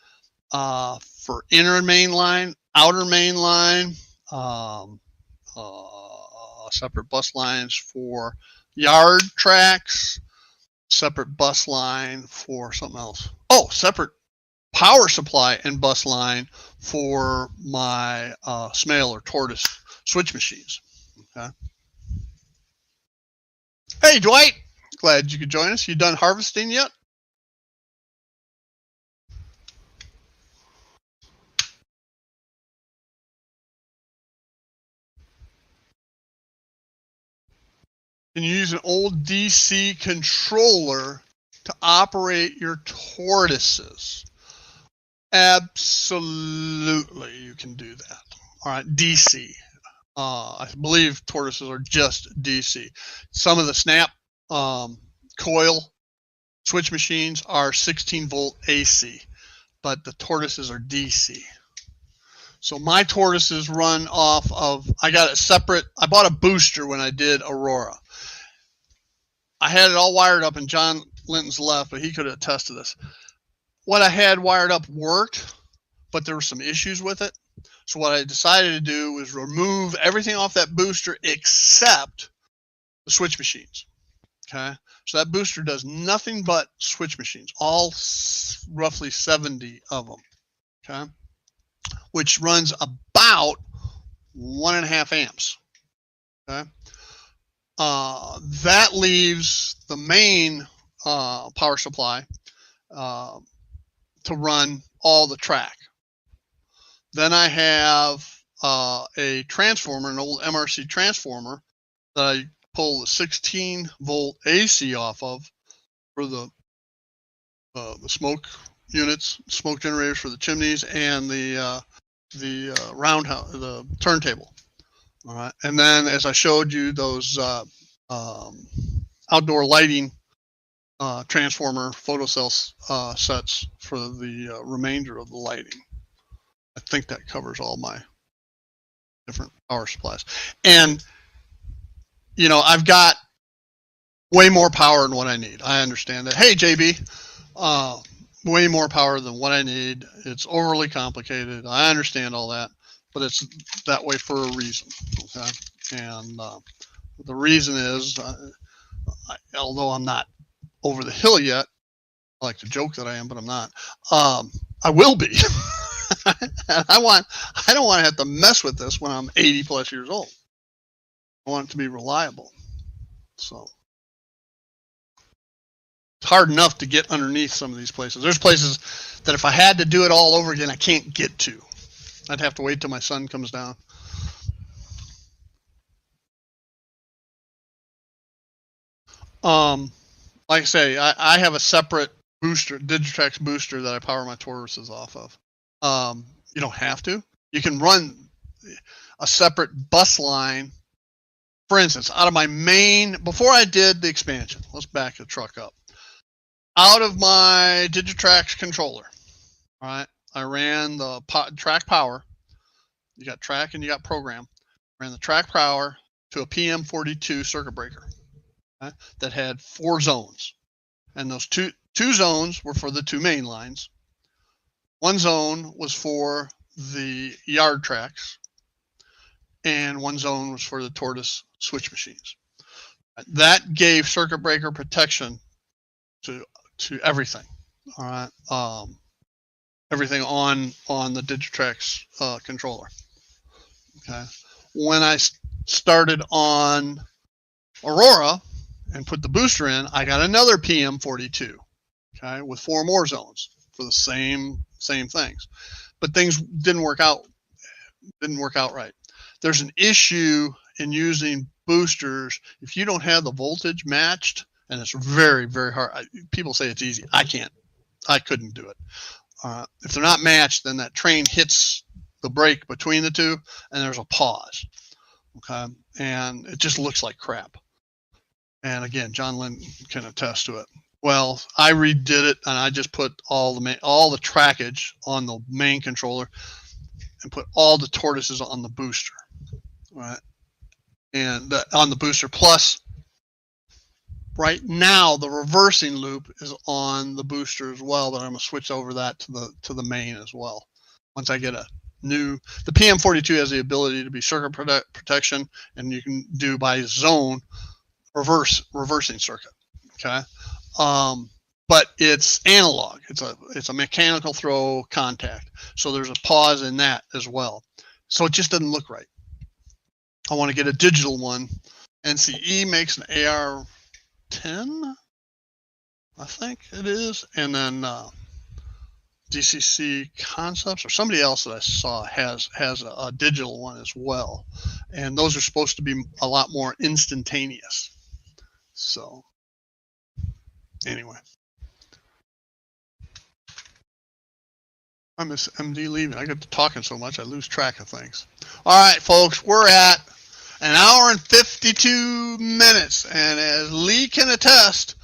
for inner main line, outer main line, separate bus lines for yard tracks, separate bus line for something else. Oh, separate power supply and bus line for my Smale or Tortoise switch machines. Okay. Hey, Dwight. Glad you could join us. You done harvesting yet? Can you use an old DC controller to operate your Tortoises? Absolutely, you can do that. All right, DC. I believe Tortoises are just DC. Some of the Snap coil switch machines are 16 volt AC, but the Tortoises are DC. So my Tortoises run off of, I bought a booster when I did Aurora. I had it all wired up, and John Linton's left, but he could attest to this. What I had wired up worked, but there were some issues with it. So what I decided to do was remove everything off that booster except the switch machines. Okay, so that booster does nothing but switch machines, all roughly 70 of them. Okay, which runs about 1.5 amps. Okay. That leaves the main power supply to run all the track. Then I have a transformer, an old MRC transformer that I pull the 16 volt AC off of for the smoke units, smoke generators for the chimneys, and the roundhouse, the turntable. All right, and then as I showed you, those outdoor lighting transformer photocell sets for the remainder of the lighting. I think that covers all my different power supplies. And, you know, I've got way more power than what I need. I understand that. Hey, JB, way more power than what I need. It's overly complicated. I understand all that, but it's that way for a reason. Okay. And the reason is, although I'm not over the hill yet, I like to joke that I am, but I'm not. I will be. I don't want to have to mess with this when I'm 80 plus years old. I want it to be reliable. So it's hard enough to get underneath some of these places. There's places that if I had to do it all over again, I can't get to. I'd have to wait till my son comes down. Like I say, I have a separate booster, Digitrax booster, that I power my Tortoises off of. You don't have to. You can run a separate bus line. For instance, out of my main, before I did the expansion, let's back the truck up. Out of my Digitrax controller, all right, I ran the track power. You got track and you got program. Ran the track power to a PM42 circuit breaker, okay, that had 4 zones. And those two zones were for the 2 main lines. 1 zone was for the yard tracks, and 1 zone was for the Tortoise switch machines. That gave circuit breaker protection to everything. All right, everything on the Digitrax controller. Okay, when I started on Aurora and put the booster in, I got another PM42. Okay, with 4 more zones for the same things, but things didn't work out right. There's an issue in using boosters if you don't have the voltage matched, and it's very, very hard. People say it's easy. I couldn't do it. If they're not matched, then that train hits the brake between the two, and there's a pause. Okay, and it just looks like crap. And again, John Lynn can attest to it. Well, I redid it, and I just put all the trackage on the main controller, and put all the Tortoises on the booster, right? And on the booster. Plus, right now the reversing loop is on the booster as well, but I'm gonna switch over that to the main as well. Once I get the PM42 has the ability to be circuit protection, and you can do by zone reversing circuit. Okay. But it's analog. It's a mechanical throw contact. So there's a pause in that as well. So it just doesn't look right. I want to get a digital one. NCE makes an AR10, I think it is, and then DCC Concepts or somebody else that I saw has a digital one as well, and those are supposed to be a lot more instantaneous. So anyway, I miss MD leaving. I get to talking so much I lose track of things. All right, folks, we're at 1 hour and 52 minutes, and as Lee can attest,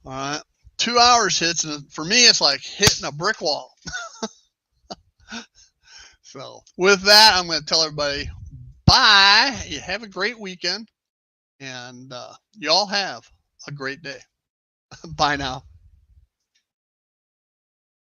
all right, 2 hours hits, and for me it's like hitting a brick wall. So with that, I'm going to tell everybody bye. You have a great weekend, and you all have a great day. Bye now.